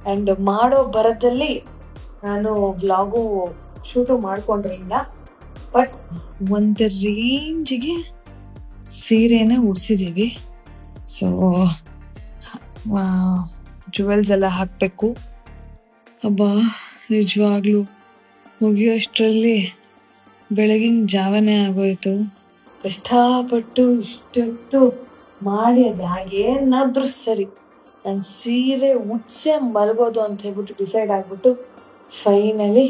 ಆ್ಯಂಡ್ ಮಾಡೋ ಬರದಲ್ಲಿ ನಾನು ವ್ಲಾಗು ಶೂಟು ಮಾಡ್ಕೊಂಡಿರಲಿಲ್ಲ. ಬಟ್ ಒಂದು ರೇಂಜಿಗೆ ಸೀರೆನ ಉಡಿಸಿದ್ದೀವಿ. ಸೊ ಜುವೆಲ್ಸ್ ಎಲ್ಲ ಹಾಕಬೇಕು. ಹಬ್ಬ ನಿಜವಾಗ್ಲೂ ಮುಗಿಯೋಷ್ಟರಲ್ಲಿ ಬೆಳಗಿನ ಜಾವನೇ ಆಗೋಯ್ತು. ಕಷ್ಟಪಟ್ಟು ಇಷ್ಟೊತ್ತು ಮಾಡಿ ಅದು ಹಾಗೇನಾದ್ರೂ ಸರಿ ನಾನು ಸೀರೆ ಉಡ್ಸೆ ಮಲಗೋದು ಅಂತ ಹೇಳ್ಬಿಟ್ಟು ಡಿಸೈಡ್ ಆಗ್ಬಿಟ್ಟು ಫೈನಲಿ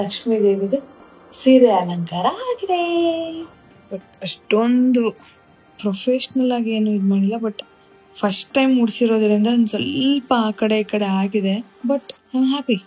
ಲಕ್ಷ್ಮೀ ದೇವಿದು ಸೀರೆ ಅಲಂಕಾರ ಆಗಿದೆ. ಬಟ್ ಅಷ್ಟೊಂದು ಪ್ರೊಫೆಷ್ನಲ್ ಆಗಿ ಏನು ಇದು ಮಾಡಿಲ್ಲ. ಬಟ್ ಫಸ್ಟ್ ಟೈಮ್ ಉಡ್ಸಿರೋದ್ರಿಂದ ಒಂದು ಸ್ವಲ್ಪ ಆ ಕಡೆ ಈ ಕಡೆ ಆಗಿದೆ. But I am happy.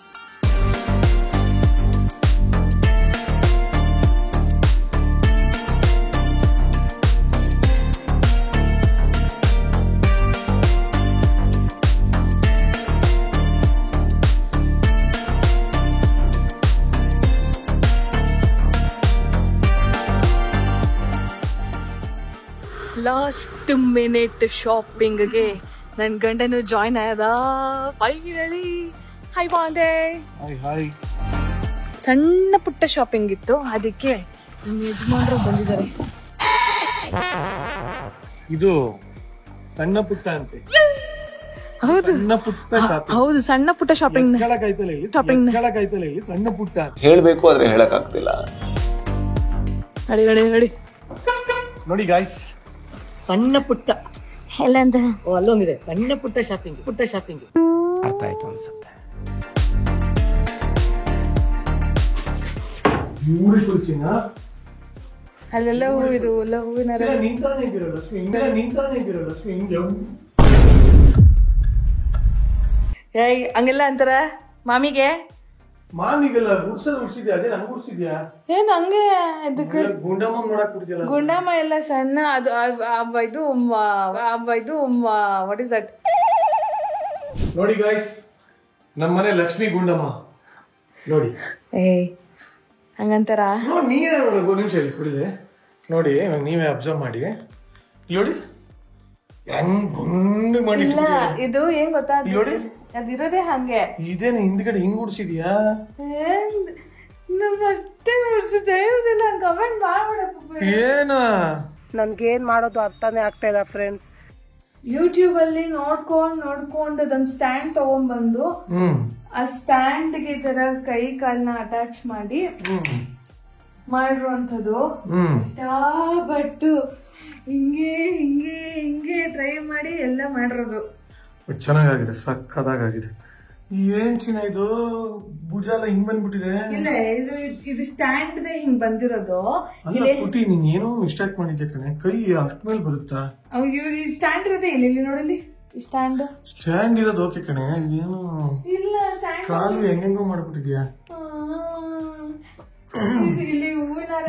Last minute ಶಾಪಿಂಗ್ಗೆ ನನ್ನ ಗಂಡನು ಜಾಯ್ನ್ ಆದ. ಫೈನಲಿ ಹೈ ಬಾಂಡೆ. ಸಣ್ಣ ಪುಟ್ಟ ಶಾಪಿಂಗ್ ಇತ್ತು, ಅದಕ್ಕೆ ನಮ್ಮ ಯಜಮಾನರು ಬಂದಿದ್ದಾರೆ. ಇದು ಸಣ್ಣ ಪುಟ್ಟ ಅಂತೆ. ಹೌದು ಹೌದು, ಸಣ್ಣ ಪುಟ್ಟ ಶಾಪಿಂಗ್ ಸಣ್ಣ ಪುಟ್ಟ ಹೇಳ್ಬೇಕು ಆದ್ರೆ ಹೇಳಕ್ ಆಗ್ತಿಲ್ಲ. ನಡಿ ನೋಡಿ ಗಾಯ್ಸ್, ಸಣ್ಣ ಪುಟ್ಟ ಎಲ್ಲಂತ ಅಲ್ಲೊಂದಿದೆ, ಸಣ್ಣ ಪುಟ್ಟ ಶಾಪಿಂಗ್. ಅರ್ಥ ಆಯ್ತು ಅನ್ಸುತ್ತೆ. ಅಲ್ಲೆಲ್ಲ ಹೂವಿದು ಎಲ್ಲ ಹೂವಿನ ಏಯ್ ಹಂಗೆಲ್ಲ ಅಂತಾರ ಮಾಮಿಗೆ. ಮಾಮಿಗೆಲ್ಲ ಉಡ್ಸಿದ್ಯಾ? ಅದೇ ನಂಗೆ ಉಡ್ಸಿದ್ಯಾ? ಏನ್ ಹಂಗೆ ಇದಕ್ಕೆ ಗುಂಡಮ್ಮ ನೋಡಕ್ ಬಿಡ್ತಿಲ್ಲ. ಗುಂಡಮ್ಮ ಎಲ್ಲ ಸಣ್ಣ ಅದು ಇದು ವಾಟ್ ಇಸ್ ದಟ್? ನೋಡಿ ಗಾಯ್ಸ್, ನಮ್ಮನೆ ಲಕ್ಷ್ಮೀ ಗುಂಡಮ್ಮ ನೋಡಿ. ಏಯ್ ಹಂಗಂತಾರ? ನೀವೇ ನೋಡಿ, 1 ನಿಮಿಷ ಇಲ್ಲಿ ಕುಡಿದೆ ನೋಡಿ, ನೀವೇ ಅಬ್ಸರ್ವ್ ಮಾಡಿ ನೋಡಿ ಹೆಂಗ್ ಗುಂಡು ಮಾಡಿ. ಇಲ್ಲ ಇದು ಏನ್ ಗೊತ್ತಾ, ಅದಿರೋದೇ ಹಂಗೆ. ಇದೇನ ಹಿಂದ್ಗಡೆ ಹಿಂಗ್ ಉಡ್ಸಿದ್ಯಾ? ಅಷ್ಟೇ ಕಮೆಂಟ್ ಮಾಡ್ಬಿಡಪ್ಪ. ಏನ ನನ್ಗೇನ್ ಮಾಡೋದು ಅರ್ಥನೇ ಆಗ್ತಾ ಇಲ್ಲ ಫ್ರೆಂಡ್ಸ್. ಯೂಟ್ಯೂಬ್ ಅಲ್ಲಿ ನೋಡ್ಕೊಂಡು ಅದೊಂದು ಸ್ಟ್ಯಾಂಡ್ ತಗೊಂಡ್ಬಂದು ಆ ಸ್ಟ್ಯಾಂಡ್ ಗೆ ಈ ತರ ಕೈ ಕಾಲ್ನ ಅಟ್ಯಾಚ್ ಮಾಡಿ ಮಾಡಿರುವಂಥದ್ದು. ಇಷ್ಟಪಟ್ಟು ಹಿಂಗೆ ಟ್ರೈ ಮಾಡಿ ಎಲ್ಲ ಮಾಡಿರೋದು. ಚೆನ್ನಾಗಾಗಿದೆ, ಸಕ್ಕದಾಗಿದೆ. ಏನ್ ಚಿನ್ನ ಇದು, ಭುಜ ಎಲ್ಲ ಹಿಂಗ್ ಬಂದ್ಬಿಟ್ಟಿದೆ. ಇಲ್ಲ ಇದು ಸ್ಟ್ಯಾಂಡ್ ಹಿಂಗ್ ಬಂದಿರೋದು. ಪುಟಿ ನೀನ್ ಏನೋ ಮಿಸ್ಟೇಕ್ ಮಾಡಿದ್ದೆ ಕಣೆ, ಕೈ ಅಷ್ಟ ಮೇಲೆ ಬರುತ್ತಾ? ಸ್ಟ್ಯಾಂಡ್ ಇರೋದೇ ಇಲ್ಲಿ ನೋಡಲ್ಲಿ, ಸ್ಟ್ಯಾಂಡ್ ಇರೋದು ಓಕೆ ಕಣೆ, ಏನು ಇಲ್ಲ ಸ್ಟ್ಯಾಂಡ್ ಕಾಲು ಹೆಂಗೆಂಗೋ ಮಾಡ್ಬಿಟ್ಟಿದ್ಯಾ.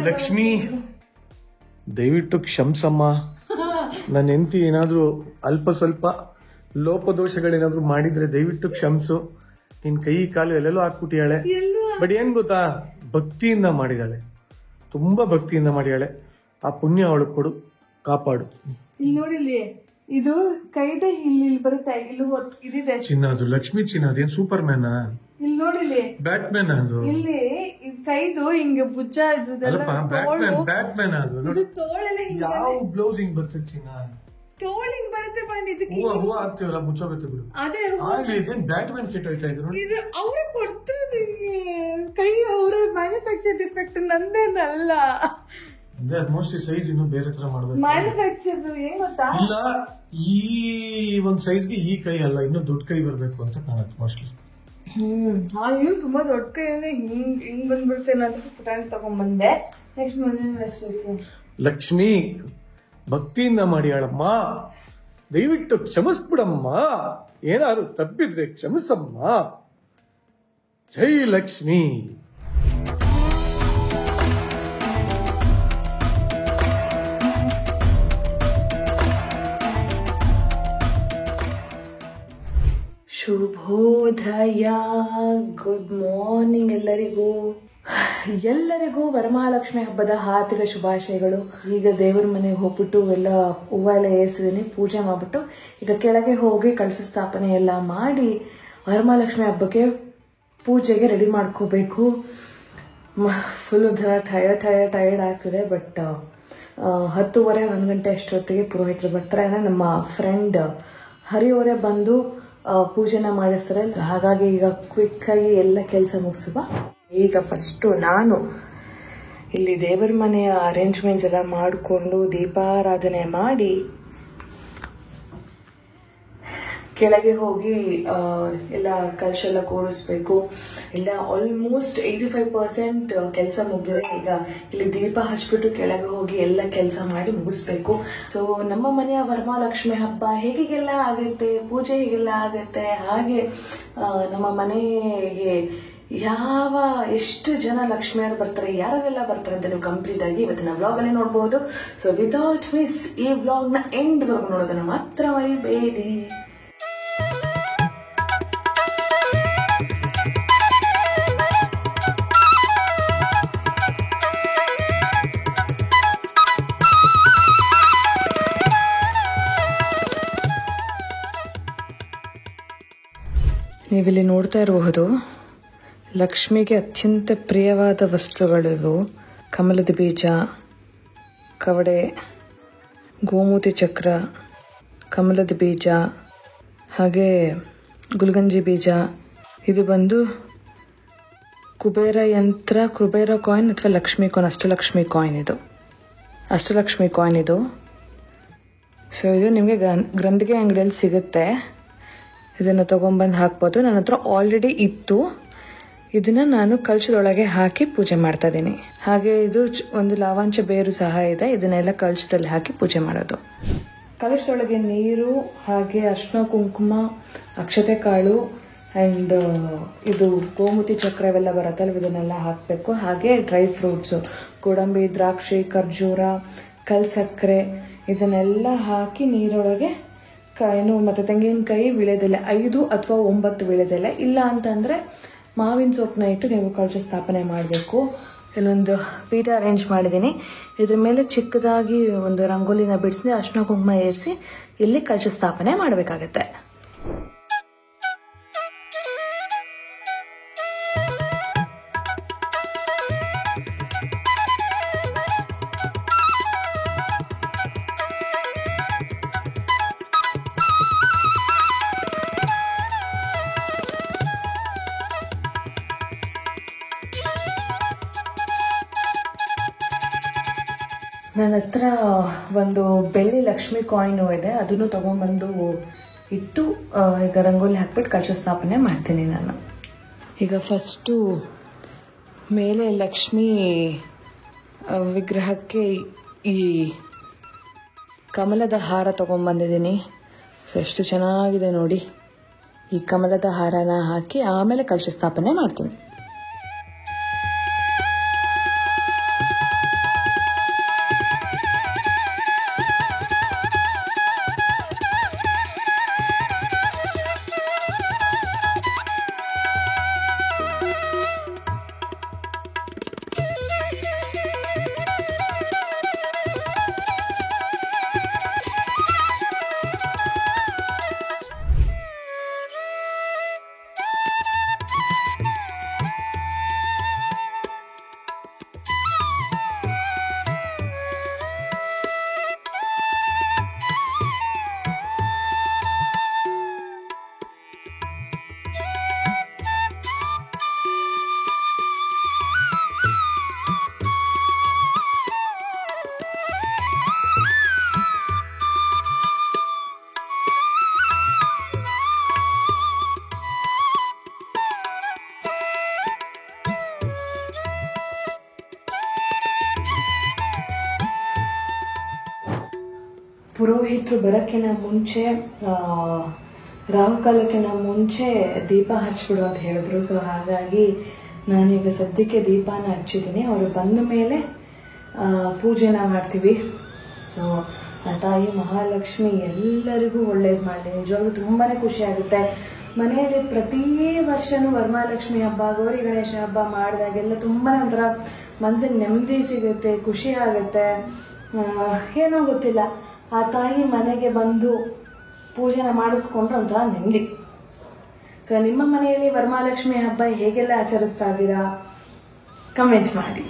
ಲಕ್ಷ್ಮಿ ದಯವಿಟ್ಟು ಕ್ಷಮ್ಸಮ್ಮ, ನನ್ನ ಹೆಂಡತಿ ಏನಾದ್ರೂ ಅಲ್ಪ ಸ್ವಲ್ಪ ಲೋಪದೋಷಗಳೇನಾದ್ರು ಮಾಡಿದ್ರೆ ದಯವಿಟ್ಟು ಕ್ಷಮಿಸು. ನಿನ್ ಕೈ ಕಾಲು ಎಲ್ಲೆಲ್ಲೋ ಹಾಕ್ಬಿಟ್ಟಿಯಾಳೆ. ಬಟ್ ಏನ್ ಗೊತ್ತಾ, ಭಕ್ತಿಯಿಂದ ಮಾಡಿದಾಳೆ, ತುಂಬಾ ಭಕ್ತಿಯಿಂದ ಮಾಡಿದಾಳೆ. ಆ ಪುಣ್ಯ ಅವಳು ಕೊಡು, ಕಾಪಾಡು. ಇಲ್ಲಿ ನೋಡಿಲ್ಲಿ, ಇದು ಕೈದೆ ಇಲ್ಲಿ ಬರುತ್ತೆ, ಇಲ್ಲಿ ಇದಿದೆ ಚಿನ್ನ. ಅದು ಲಕ್ಷ್ಮಿ ಚಿನ್ನ, ಅದೇನ್ ಸೂಪರ್ ಮ್ಯಾನ್? ಇಲ್ಲಿ ನೋಡಿಲ್ಲಿ ಬ್ಯಾಟ್ ಮ್ಯಾನ್. ಅದು ಇಲ್ಲಿ ಕೈದು ಹಿಂಗೆ ಭುಜ ಬ್ಯಾಟ್ ಮ್ಯಾನ್. ಅದು ತೋಳೆಲ್ಲ ಯಾವ ಬ್ಲೌಸ್ ಹಿಂಗ್ ಬರ್ತದೆ ಚಿನ್ನ? ತೋಳಿಂಗ್ ಬರುತ್ತೆ ಹೂವ ಹಾಕ್ತಿವಲ್ಲ, ಮುಚ್ಚೋಗುತ್ತೆ ಬಿಡು. ಅದೇ ಇದೇನ್ ಬ್ಯಾಟ್ ಮ್ಯಾನ್ ಕೆಟ್ಟ ಹೋಯ್ತಾ ಇದ್ರು. ಇದು ಅವ್ರೆ ಕೊಡ್ತಿರೋದು, ಕೈ ಅವ್ರ ಮ್ಯಾನುಫ್ಯಾಕ್ಚರ್ ಡಿಫೆಕ್ಟ್, ನಂದೇನಲ್ಲ. ಅದೇ ಮೋಸ್ಟ್ಲಿ ಸೈಜ್ ಇನ್ನು ಬೇರೆ ತರ ಮಾಡ್ಬೇಕು. ಮ್ಯಾನುಫ್ಯಾಕ್ಚರ್ ಏನ್ ಗೊತ್ತಾ, ಇಲ್ಲ ಈ ಒಂದ್ ಸೈಜ್ಗೆ ಈ ಕೈ ಅಲ್ಲ, ಇನ್ನು ದೊಡ್ಡ ಕೈ ಬರ್ಬೇಕು ಅಂತ ಕಾಣುತ್ತೆ ಮೋಸ್ಟ್ಲಿ. ಇವು ತುಂಬಾ ದೊಡ್ಡ ಕೈ ಅಂದ್ರೆ ಹಿಂಗ್ ಬಂದ್ಬಿಡ್ತೇನೆ ಅಂತ ಪುಟಾಣಿ ತಗೊಂಡ್ಬಂದೆ. ನೆಕ್ಸ್ಟ್ ಲಕ್ಷ್ಮಿ ಭಕ್ತಿಯಿಂದ ಮಾಡಿಯಾಳಮ್ಮ, ದಯವಿಟ್ಟು ಕ್ಷಮಿಸ್ಬಿಡಮ್ಮ, ಏನಾದ್ರು ತಪ್ಪಿದ್ರೆ ಕ್ಷಮಿಸಮ್ಮ. ಜೈ ಲಕ್ಷ್ಮಿ. ಶುಭೋದಯ, ಗುಡ್ ಮಾರ್ನಿಂಗ್ ಎಲ್ಲರಿಗೂ ವರಮಹಾಲಕ್ಷ್ಮಿ ಹಬ್ಬದ ಹಾರ್ದಿಕ ಶುಭಾಶಯಗಳು. ಈಗ ದೇವರ ಮನೆಗೆ ಹೋಗ್ಬಿಟ್ಟು ಎಲ್ಲ ಹೂವು ಎಲ್ಲ ಏರಿಸಿದ್ದೀನಿ, ಪೂಜೆ ಮಾಡಿಬಿಟ್ಟು ಈಗ ಕೆಳಗೆ ಹೋಗಿ ಕಳಶ ಸ್ಥಾಪನೆ ಎಲ್ಲ ಮಾಡಿ ವರಮಹಾಲಕ್ಷ್ಮಿ ಹಬ್ಬಕ್ಕೆ ಪೂಜೆಗೆ ರೆಡಿ ಮಾಡ್ಕೋಬೇಕು. ಫುಲ್ ಒಂಥರ ಟಯರ್ಡ್ ಆಗ್ತಿದೆ. ಬಟ್ 10:30 1 ಗಂಟೆ ಅಷ್ಟೊತ್ತಿಗೆ ಪುರೋಹಿತರು ಬರ್ತಾರೆ. ನಮ್ಮ ಫ್ರೆಂಡ್ ಹರಿಯವರೇ ಬಂದು ಪೂಜೆನ ಮಾಡಿಸ್ತಾರೆ. ಹಾಗಾಗಿ ಈಗ ಕ್ವಿಕ್ಕಾಗಿ ಎಲ್ಲ ಕೆಲಸ ಮುಗಿಸುವ. ಈಗ ಫಸ್ಟು ನಾನು ಇಲ್ಲಿ ದೇವರ ಮನೆಯ ಅರೇಂಜ್ಮೆಂಟ್ಸ್ ಎಲ್ಲ ಮಾಡಿಕೊಂಡು ದೀಪಾರಾಧನೆ ಮಾಡಿ ಕೆಳಗೆ ಹೋಗಿ ಎಲ್ಲ ಕಲಶೆಲ್ಲ ಕೂರಿಸ್ಬೇಕು. ಇಲ್ಲ ಆಲ್ಮೋಸ್ಟ್ 85% ಕೆಲಸ ಮುಗಿದಿದೆ. ಈಗ ಇಲ್ಲಿ ದೀಪ ಹಚ್ಬಿಟ್ಟು ಕೆಳಗೆ ಹೋಗಿ ಎಲ್ಲ ಕೆಲಸ ಮಾಡಿ ಮುಗಿಸ್ಬೇಕು. ಸೊ ನಮ್ಮ ಮನೆಯ ವರಮಹಾಲಕ್ಷ್ಮಿ ಹಬ್ಬ ಹೇಗೆಲ್ಲ ಆಗುತ್ತೆ, ಪೂಜೆ ಹೇಗೆಲ್ಲ ಆಗುತ್ತೆ, ಹಾಗೆ ನಮ್ಮ ಮನೆಗೆ ಎಷ್ಟು ಜನ ಲಕ್ಷ್ಮಿಯರು ಬರ್ತಾರೆ, ಯಾರೆಲ್ಲ ಬರ್ತಾರೆ ಅಂತ ನೀವು ಕಂಪ್ಲೀಟ್ ಆಗಿ ಇವತ್ತಿನ ವ್ಲಾಗ್ ಅಲ್ಲಿ ನೋಡಬಹುದು. ಸೊ ವಿತೌಟ್ ಮಿಸ್ ಈ ವ್ಲಾಗ್ ನ ಎಂಡ್ ವರ್ಗು ನೋಡೋದನ್ನ ಮಾತ್ರ ಮರಿಬೇಡಿ. ನೀವಿಲ್ಲಿ ನೋಡ್ತಾ ಇರಬಹುದು ಲಕ್ಷ್ಮಿಗೆ ಅತ್ಯಂತ ಪ್ರಿಯವಾದ ವಸ್ತುಗಳಿವು. ಕಮಲದ ಬೀಜ, ಕವಡೆ, ಗೋಮೂತಿ ಚಕ್ರ, ಕಮಲದ ಬೀಜ, ಹಾಗೆ ಗುಲ್ಗಂಜಿ ಬೀಜ. ಇದು ಬಂದು ಕುಬೇರ ಯಂತ್ರ, ಕುಬೇರ ಕಾಯಿನ್ ಅಥವಾ ಲಕ್ಷ್ಮಿ ಕಾಯಿನ್, ಅಷ್ಟಲಕ್ಷ್ಮಿ ಕಾಯಿನ್. ಇದು ಅಷ್ಟಲಕ್ಷ್ಮಿ ಕಾಯಿನ್ ಇದು. ಸೊ ಇದು ನಿಮಗೆ ಗ್ರಂಥಿಗೆ ಅಂಗಡಿಯಲ್ಲಿ ಸಿಗುತ್ತೆ. ಇದನ್ನು ತೊಗೊಂಬಂದು ಹಾಕ್ಬೋದು. ನನ್ನ ಹತ್ರ ಆಲ್ರೆಡಿ ಇತ್ತು. ಇದನ್ನು ನಾನು ಕಲಶದೊಳಗೆ ಹಾಕಿ ಪೂಜೆ ಮಾಡ್ತಾ ಇದ್ದೀನಿ. ಹಾಗೆ ಇದು ಒಂದು ಲಾವಾಂಚ ಬೇರು ಸಹ ಇದೆ. ಇದನ್ನೆಲ್ಲ ಕಲಶದಲ್ಲಿ ಹಾಕಿ ಪೂಜೆ ಮಾಡೋದು. ಕಲಶದೊಳಗೆ ನೀರು, ಹಾಗೆ ಅರ್ಶಿನ ಕುಂಕುಮ, ಅಕ್ಷತೆ ಕಾಳು ಆ್ಯಂಡ್ ಇದು ಗೋಮೂತಿ ಚಕ್ರ ಇವೆಲ್ಲ ಬರುತ್ತಲ್ಲ, ಇದನ್ನೆಲ್ಲ ಹಾಕಬೇಕು. ಹಾಗೆ ಡ್ರೈ ಫ್ರೂಟ್ಸು, ಗೋಡಂಬಿ, ದ್ರಾಕ್ಷಿ, ಖರ್ಜೂರ, ಕಲ್ಸಕ್ಕರೆ ಇದನ್ನೆಲ್ಲ ಹಾಕಿ ನೀರೊಳಗೆ ಕಾಯಿನು ಮತ್ತು ತೆಂಗಿನಕಾಯಿ, ವೀಳ್ಯದೆಲೆ 5 ಅಥವಾ 9 ವೀಳ್ಯದೆಲೆ, ಇಲ್ಲ ಅಂತಂದರೆ ಮಾವಿನ ಸೊಪ್ಪನ್ನ ಇಟ್ಟು ನೀವು ಕಲಶ ಸ್ಥಾಪನೆ ಮಾಡಬೇಕು. ಇಲ್ಲೊಂದು ಪೀಠ ಅರೇಂಜ್ ಮಾಡಿದ್ದೀನಿ. ಇದ್ರ ಮೇಲೆ ಚಿಕ್ಕದಾಗಿ ಒಂದು ರಂಗೋಲಿನ ಬಿಡಿಸಿ ಅರ್ಶಿನ ಕುಂಕುಮ ಏರಿಸಿ ಇಲ್ಲಿ ಕಲಶ ಸ್ಥಾಪನೆ ಮಾಡಬೇಕಾಗತ್ತೆ. ನನ್ನ ಹತ್ರ ಒಂದು ಬೆಳ್ಳಿ ಲಕ್ಷ್ಮಿ ಕಾಯಿನು ಇದೆ. ಅದನ್ನು ತೊಗೊಂಬಂದು ಇಟ್ಟು ಈಗ ರಂಗೋಲಿ ಹಾಕ್ಬಿಟ್ಟು ಕಲಶ ಸ್ಥಾಪನೆ ಮಾಡ್ತೀನಿ ನಾನು. ಈಗ ಫಸ್ಟು ಮೇಲೆ ಲಕ್ಷ್ಮಿ ವಿಗ್ರಹಕ್ಕೆ ಈ ಕಮಲದ ಹಾರ ತೊಗೊಂಬಂದಿದ್ದೀನಿ. ಸೊ ಎಷ್ಟು ಚೆನ್ನಾಗಿದೆ ನೋಡಿ. ಈ ಕಮಲದ ಹಾರನ ಹಾಕಿ ಆಮೇಲೆ ಕಲಶ ಸ್ಥಾಪನೆ ಮಾಡ್ತೀನಿ. ಪುರೋಹಿತರು ಬರೋಕ್ಕಿಂತ ಮುಂಚೆ, ರಾಹುಕಾಲಕ್ಕಿಂತ ಮುಂಚೆ ದೀಪ ಹಚ್ಬಿಡು ಅಂತ ಹೇಳಿದ್ರು. ಸೊ ಹಾಗಾಗಿ ನಾನೀಗ ಸದ್ಯಕ್ಕೆ ದೀಪನ ಹಚ್ಚಿದ್ದೀನಿ. ಅವರು ಬಂದ ಮೇಲೆ ಪೂಜೆನ ಮಾಡ್ತೀವಿ. ಸೊ ಆ ತಾಯಿ ಮಹಾಲಕ್ಷ್ಮಿ ಎಲ್ಲರಿಗೂ ಒಳ್ಳೇದು ಮಾಡಲಿ. ನಿಜವಾಗ್ಲೂ ತುಂಬಾ ಖುಷಿ ಆಗುತ್ತೆ. ಮನೆಯಲ್ಲಿ ಪ್ರತಿ ವರ್ಷನೂ ವರಮಹಾಲಕ್ಷ್ಮಿ ಹಬ್ಬ, ಗೌರಿ ಗಣೇಶ ಹಬ್ಬ ಮಾಡಿದಾಗೆಲ್ಲ ತುಂಬಾ ಒಂಥರ ಮನಸ್ಸಿಗೆ ನೆಮ್ಮದಿ ಸಿಗುತ್ತೆ, ಖುಷಿ ಆಗುತ್ತೆ. ಏನೋ ಗೊತ್ತಿಲ್ಲ, ಆ ತಾಯಿ ಮನೆಗೆ ಬಂದು ಪೂಜೆನ ಮಾಡಿಸ್ಕೊಂಡ್ರೆ ಒಂಥರ ನೆಮ್ಮದಿ. ಸೊ ನಿಮ್ಮ ಮನೆಯಲ್ಲಿ ವರಮಹಾಲಕ್ಷ್ಮಿ ಹಬ್ಬ ಹೇಗೆಲ್ಲ ಆಚರಿಸ್ತಾ ಇದ್ದೀರಾ ಕಮೆಂಟ್ ಮಾಡಿ.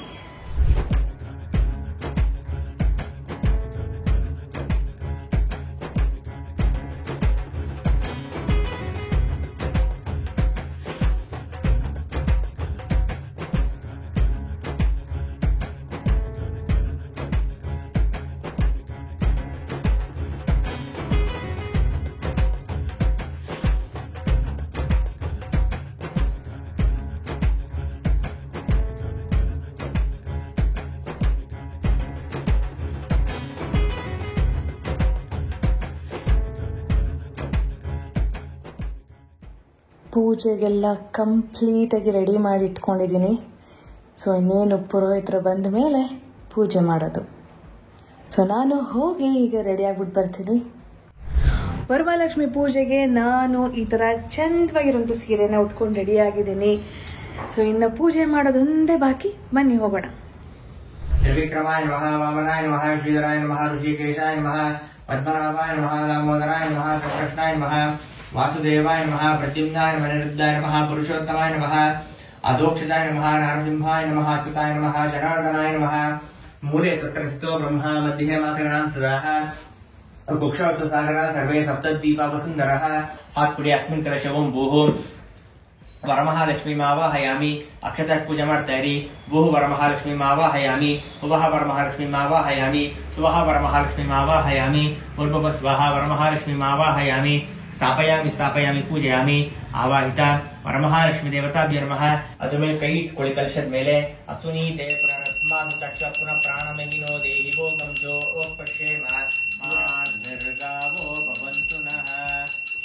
ಪೂಜೆಗೆಲ್ಲ ಕಂಪ್ಲೀಟಾಗಿ ರೆಡಿ ಮಾಡಿ ಇಟ್ಕೊಂಡಿದ್ದೀನಿ. ಸೊ ಇನ್ನೇನು ಪುರೋಹಿತರು ಬಂದ ಮೇಲೆ ಪೂಜೆ ಮಾಡೋದು. ಸೊ ನಾನು ಹೋಗಿ ಈಗ ರೆಡಿ ಆಗ್ಬಿಟ್ಟು ಬರ್ತೀನಿ. ವರಮಹಾಲಕ್ಷ್ಮಿ ಪೂಜೆಗೆ ನಾನು ಈ ಥರ ಚಂದವಾಗಿರುವಂಥ ಸೀರೆನ ಉಟ್ಕೊಂಡು ರೆಡಿ ಆಗಿದ್ದೀನಿ. ಸೊ ಇನ್ನು ಪೂಜೆ ಮಾಡೋದೊಂದೇ ಬಾಕಿ. ಬನ್ನಿ ಹೋಗೋಣ. ತ್ರಿವಿಕ್ರಮಾಯ ನಮಃ, ವಾಮನಾಯ ನಮಃ, ಶ್ರೀಧರಾಯ ನಮಃ, ಋಷಿಕೇಶಾಯ ನಮಃ, ಪದ್ಮನಾಭಾಯ ನಮಃ, ದಾಮೋದರಾಯ ನಮಃ, ಕೃಷ್ಣಾಯ ನಮಃ, ವಾಸುದೇವಾಯ ನಮಃ, ಪ್ರದ್ಯುಮ್ನಾಯ ನಮಃ, ಅನಿರುದ್ಧಾಯ ನಮಃ, ಪುರುಷೋತ್ತಮಾಯ ನಮಃ, ಅಧೋಕ್ಷಜಾಯ ನಮಃ, ನರಸಿಂಹಾಯ ನಮಃ, ಅಚ್ಯುತಾಯ ನಮಃ, ಜನಾರ್ದನಾಯ ನಮಃ. ಮೂಲೆ ತತ್ರಸ್ಥೋ ಬ್ರಹ್ಮ ಮಧ್ಯೆ ಮಾತೃಣಾಂ ಸದಾಃ ಕುಕ್ಷಾವತು ಸಾಗರ ಸರ್ವೇ ಸಪ್ತದ್ವೀಪ ವಸುಂಧರಃ. ಹಾತ್ಪುಡಿ ಅಸ್ಮಿನ್ ಕಲಶವಂ ಭೂಹು ವರಮಹಾಲಕ್ಷ್ಮಿ ಮಾವಾಹಯಾಮಿ. ಅಕ್ಷತ ಪೂಜೆ ಮಾಡ್ತಾ ಇರಿ. ಭೂಹು ವರಮಹಾಲಕ್ಷ್ಮಿ ಮಾವಾಹಯಾಮಿ, ಭುವಃ ವರಮಹಾಲಕ್ಷ್ಮಿ ಮಾವಾಹಯಾಮಿ, ಸುವಃ ವರಮಹಾಲಕ್ಷ್ಮಿ ಮಾವಾಹಯಾಮಿ, ಪೂರ್ವಭ ಸ್ವಃ ವರಮಹಾಲಕ್ಷ್ಮಿ ಮಾವಾಹಯಾಮಿ, ಸ್ಥಾಪಯಾಮಿ ಸ್ಥಾಪಯಾಮಿ ಪೂಜಯಾಮಿ. ಆವಾಹಿತ ವರಮಹಾಲಕ್ಷ್ಮಿ ದೇವತಾಭ್ಯೋ ನಮಃ. ಅದ್ರ ಮೇಲೆ ಕೈ ಇಟ್ಕೊಳ್ಳಿ ಕಲಶದ ಮೇಲೆ. ಅಸುನಿ ದೇವಸ್ಮಾತ್ ಚಕ್ಷ ಪುನಃ ಪ್ರಾಣಮೇಹಿನೋ ದೇಹಿ ಭೋಗಂ ಜೋ ಪಶ್ಯೇಮ ನಿರ್ಗಾವೋ ಭವಂತು ನಃ.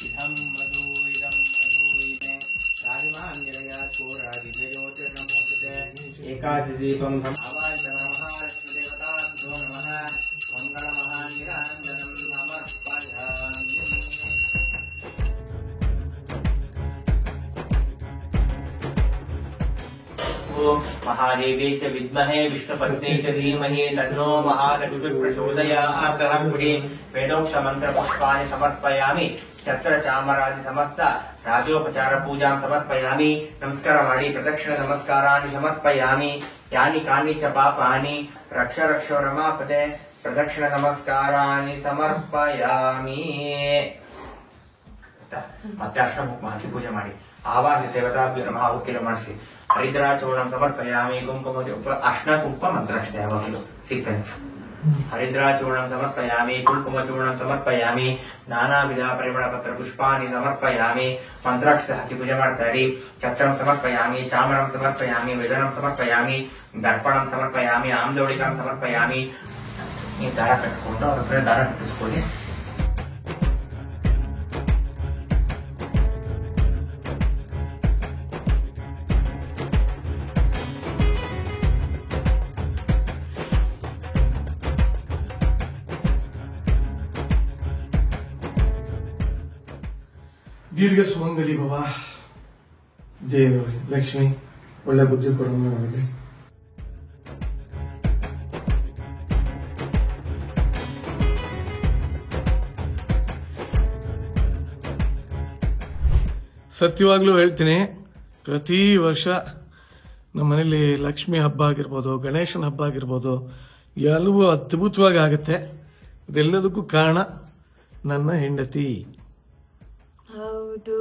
ಇದಂ ಮಧು ಇದಂ ಮಧು ಇದೆ ರಾಜಮಾನ್ಯಯ ಚೋರಾದಿಜ್ಯೋತಿರ್ನಮೋಸ್ತುತೆ. ಏಕಾದಶಿ ದೀಪಂ ಆವಾಹಿತ ವರಮಹಾಲಕ್ಷ್ಮಿ ದೇವತಾಭ್ಯೋ ನಮಃ. ಮಂಗಳಮಹಾನಿರಾಂಜನಂ ಸಮರ್ಪಯಾಮಿ. महादेवी च विद्महे विष्णुपत्नी च धीमहि तन्नो महालक्ष्मी प्रचोदयात्. वेदोक्त मंत्र पुष्पाणि समर्पयामि. छत्र चामरादि समस्त राजोपचार पूजां समर्पयामि. नमस्कार ಮಾಡಿ ಪ್ರದಕ್ಷಿಣ ನಮಸ್ಕಾರಾನಿ ಸಮರ್ಪಯಾಮಿ. ಯಾನಿ ಕಾನಿ ಚ ಪಾಪಾನಿ ರಕ್ಷ ರಕ್ಷ ರಮಾಪತೆ. ಪ್ರದಕ್ಷಿಣ ನಮಸ್ಕಾರಾನಿ ಸಮರ್ಪಯಾಮಿ. ಮತ್ತೆ ಅರ್ಶನ ಕುಂಕುಮ ಹಾಕಿ ಪೂಜೆ ಮಾಡಿ. ಆವಾಹಿತ ದೇವತಾಭ್ಯೋ ನಮಃ ಉಕ್ಕಿಲು ಮಾಡಿಸಿ. ಹರಿದ್ರಾಚೂರ್ಣಂ ಸಮರ್ಪಯಾಮಿ. ಕುಂಕುಮ ಅರ್ಶನ ಕುಂಕುಮ ಮಂತ್ರಾಕ್ಷತೆ ಯಾವಾಗಲೂ ಸೀಕ್ವೆನ್ಸ್. ಹರಿದ್ರಾಚೂರ್ಣಂ ಸಮರ್ಪಯಾಮಿ, ಕುಂಕುಮಚೂರ್ಣಂ ಸಮರ್ಪಯಾಮಿ, ನಾನಾ ವಿಧ ಪರಿಮಳ ಪತ್ರ ಪುಷ್ಪಾನಿ ಸಮರ್ಪಯಾಮಿ. ಮಂತ್ರಾಕ್ಷತೆ ಹಾಕಿ ಪೂಜೆ ಮಾಡ್ತಾ ಇರಿ. ಛತ್ರಂ ಸಮರ್ಪಯಾಮಿ, ಚಾಮರಂ ಸಮರ್ಪಯಾಮಿ, ವೇದನಂ ಸಮರ್ಪಯಾಮಿ, ದರ್ಪಣಂ ಸಮರ್ಪಯಾಮಿ, ಆಮ್ದೋಳಿಕಂ ಸಮರ್ಪಯಾಮಿ. ನೀವು ದಾರ ಕಟ್ಕೊಂಡು ಅವ್ರ ಹತ್ರ ದಾರ ಕಟ್ಟಿಸ್ಕೊಳ್ಳಿ. ದೀರ್ಘ ಸುಮಂಗಲಿ ಭವ. ದೇವರು ಲಕ್ಷ್ಮಿ ಒಳ್ಳೆ ಬುದ್ಧಿ ಕೊಡೋಣ ನಮಗೆ. ಸತ್ಯವಾಗ್ಲೂ ಹೇಳ್ತೀನಿ, ಪ್ರತಿ ವರ್ಷ ನಮ್ಮ ಮನೇಲಿ ಲಕ್ಷ್ಮಿ ಹಬ್ಬ ಆಗಿರ್ಬೋದು, ಗಣೇಶನ ಹಬ್ಬ ಆಗಿರ್ಬೋದು, ಎಲ್ಲವೂ ಅದ್ಭುತವಾಗಿ ಆಗುತ್ತೆ. ಅದೆಲ್ಲದಕ್ಕೂ ಕಾರಣ ನನ್ನ ಹೆಂಡತಿ. ಹೌದು,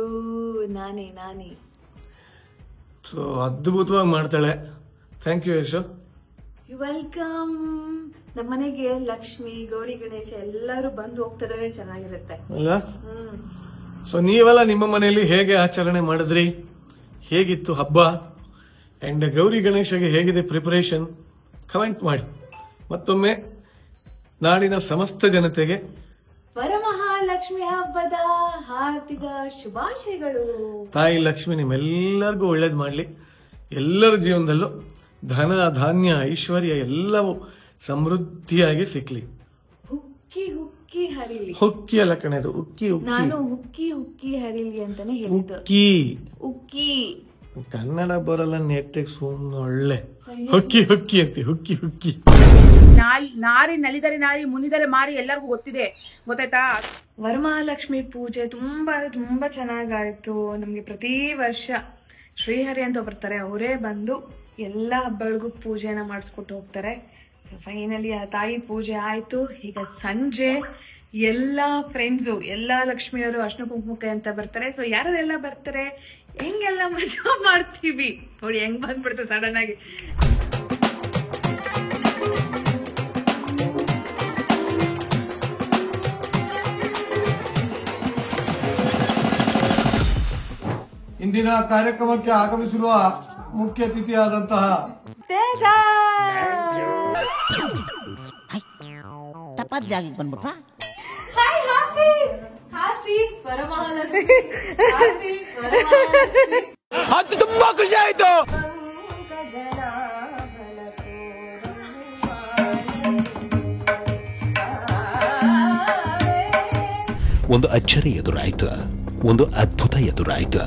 ನಾನೇ. ಸೊ ಅದ್ಭುತವಾಗಿ ಮಾಡ್ತಾಳೆ. Thank you Yashu. You welcome. ನಮ್ಮನೆಗೆ ಲಕ್ಷ್ಮಿ, ಗೌರಿ, ಗಣೇಶ ಎಲ್ಲರೂ ಬಂದು ಹೋಗ್ತಿದ್ರೆ ಚೆನ್ನಾಗಿರುತ್ತೆ ಅಲ್ಲ? ಸೊ ನೀವೆಲ್ಲ ನಿಮ್ಮ ಮನೆಯಲ್ಲಿ ಹೇಗೆ ಆಚರಣೆ ಮಾಡಿದ್ರಿ? ಹೇಗಿತ್ತು ಹಬ್ಬ? ಅಂಡ್ ಗೌರಿ ಗಣೇಶಗೆ ಹೇಗಿದೆ ಪ್ರಿಪರೇಷನ್? ಕಮೆಂಟ್ ಮಾಡಿ. ಮತ್ತೊಮ್ಮೆ ನಾಡಿನ ಸಮಸ್ತ ಜನತೆಗೆ ವರಮಹಾಲಕ್ಷ್ಮಿ ಹಬ್ಬದ ಹಾರ್ದಿಕ ಶುಭಾಶಯಗಳು. ತಾಯಿ ಲಕ್ಷ್ಮಿ ನಿಮ್ಮೆಲ್ಲರಿಗೂ ಒಳ್ಳೇದು ಮಾಡಲಿ. ಎಲ್ಲರ ಜೀವನದಲ್ಲೂ ಧನ, ಧಾನ್ಯ, ಐಶ್ವರ್ಯ ಎಲ್ಲವೂ ಸಮೃದ್ಧಿಯಾಗಿ ಸಿಕ್ಲಿ. ಹುಕ್ಕಿ ಹುಕ್ಕಿ ಹರಿಲಿ. ಹುಕ್ಕಿ ಅಲ್ಲ ಕಣದು, ಉಕ್ಕಿ ಉಕ್ಕಿ. ನಾನು ಹುಕ್ಕಿ ಹುಕ್ಕಿ ಹರಿಲಿ ಅಂತಾನೆ ಹೇಳಿದ್ದು. ಉಕ್ಕಿ ಉಕ್ಕಿ ಕನ್ನಡ ಬರಲ್ಲ, ನೆಟ್ಟಿಗೆ ಸುಮ್ಮನೆ ಒಳ್ಳೆ ಹುಕ್ಕಿ ಹುಕ್ಕಿ ಅಂತೆ. ಹುಕ್ಕಿ ಹುಕ್ಕಿ. ನಾರಿ ನಲಿದರೆ ನಾರಿ, ಮುನಿದರೆ ಮಾರಿ ಎಲ್ಲರಿಗೂ ಗೊತ್ತಿದೆ, ಗೊತ್ತಾಯ್ತಾ? ವರಮಹಾಲಕ್ಷ್ಮಿ ಪೂಜೆ ತುಂಬಾ ಚೆನ್ನಾಗಾಯ್ತು. ನಮ್ಗೆ ಪ್ರತಿ ವರ್ಷ ಶ್ರೀಹರಿ ಅಂತ ಬರ್ತಾರೆ, ಅವರೇ ಬಂದು ಎಲ್ಲ ಹಬ್ಬಗಳಿಗೂ ಪೂಜೆನ ಮಾಡಿಸ್ಕೊಟ್ಟು ಹೋಗ್ತಾರೆ. ಫೈನಲಿ ಆ ತಾಯಿ ಪೂಜೆ ಆಯ್ತು. ಈಗ ಸಂಜೆ ಎಲ್ಲಾ ಫ್ರೆಂಡ್ಸು, ಎಲ್ಲಾ ಲಕ್ಷ್ಮಿಯವರು ಅರ್ಶಿನ ಕುಂಕುಮಕ್ಕೆ ಅಂತ ಬರ್ತಾರೆ. ಸೊ ಯಾರೆಲ್ಲ ಬರ್ತಾರೆ, ಹೆಂಗೆಲ್ಲ ಮಜಾ ಮಾಡ್ತೀವಿ ನೋಡಿ. ಹೆಂಗ್ ಬಂದ್ಬಿಡ್ತು ಸಡನ್ ಆಗಿ. ಇಂದಿನ ಕಾರ್ಯಕ್ರಮಕ್ಕೆ ಆಗಮಿಸಿರುವ ಮುಖ್ಯ ಅತಿಥಿಯಾದಂತಹ ತೇಜ ತಪ್ಪಾದ ಜಾಗಕ್ಕೆ ಬಂದ್ಬಿಟ್ವಾ? Happy happy Varamahalakshmi, happy Varamahalakshmi. ಅದು ತುಂಬಾ ಖುಷಿ ಆಯ್ತು. ಒಂದು ಅಚ್ಚರಿ ಎದುರಾಯ್ತು, ಒಂದು ಅದ್ಭುತ ಎದುರಾಯ್ತು.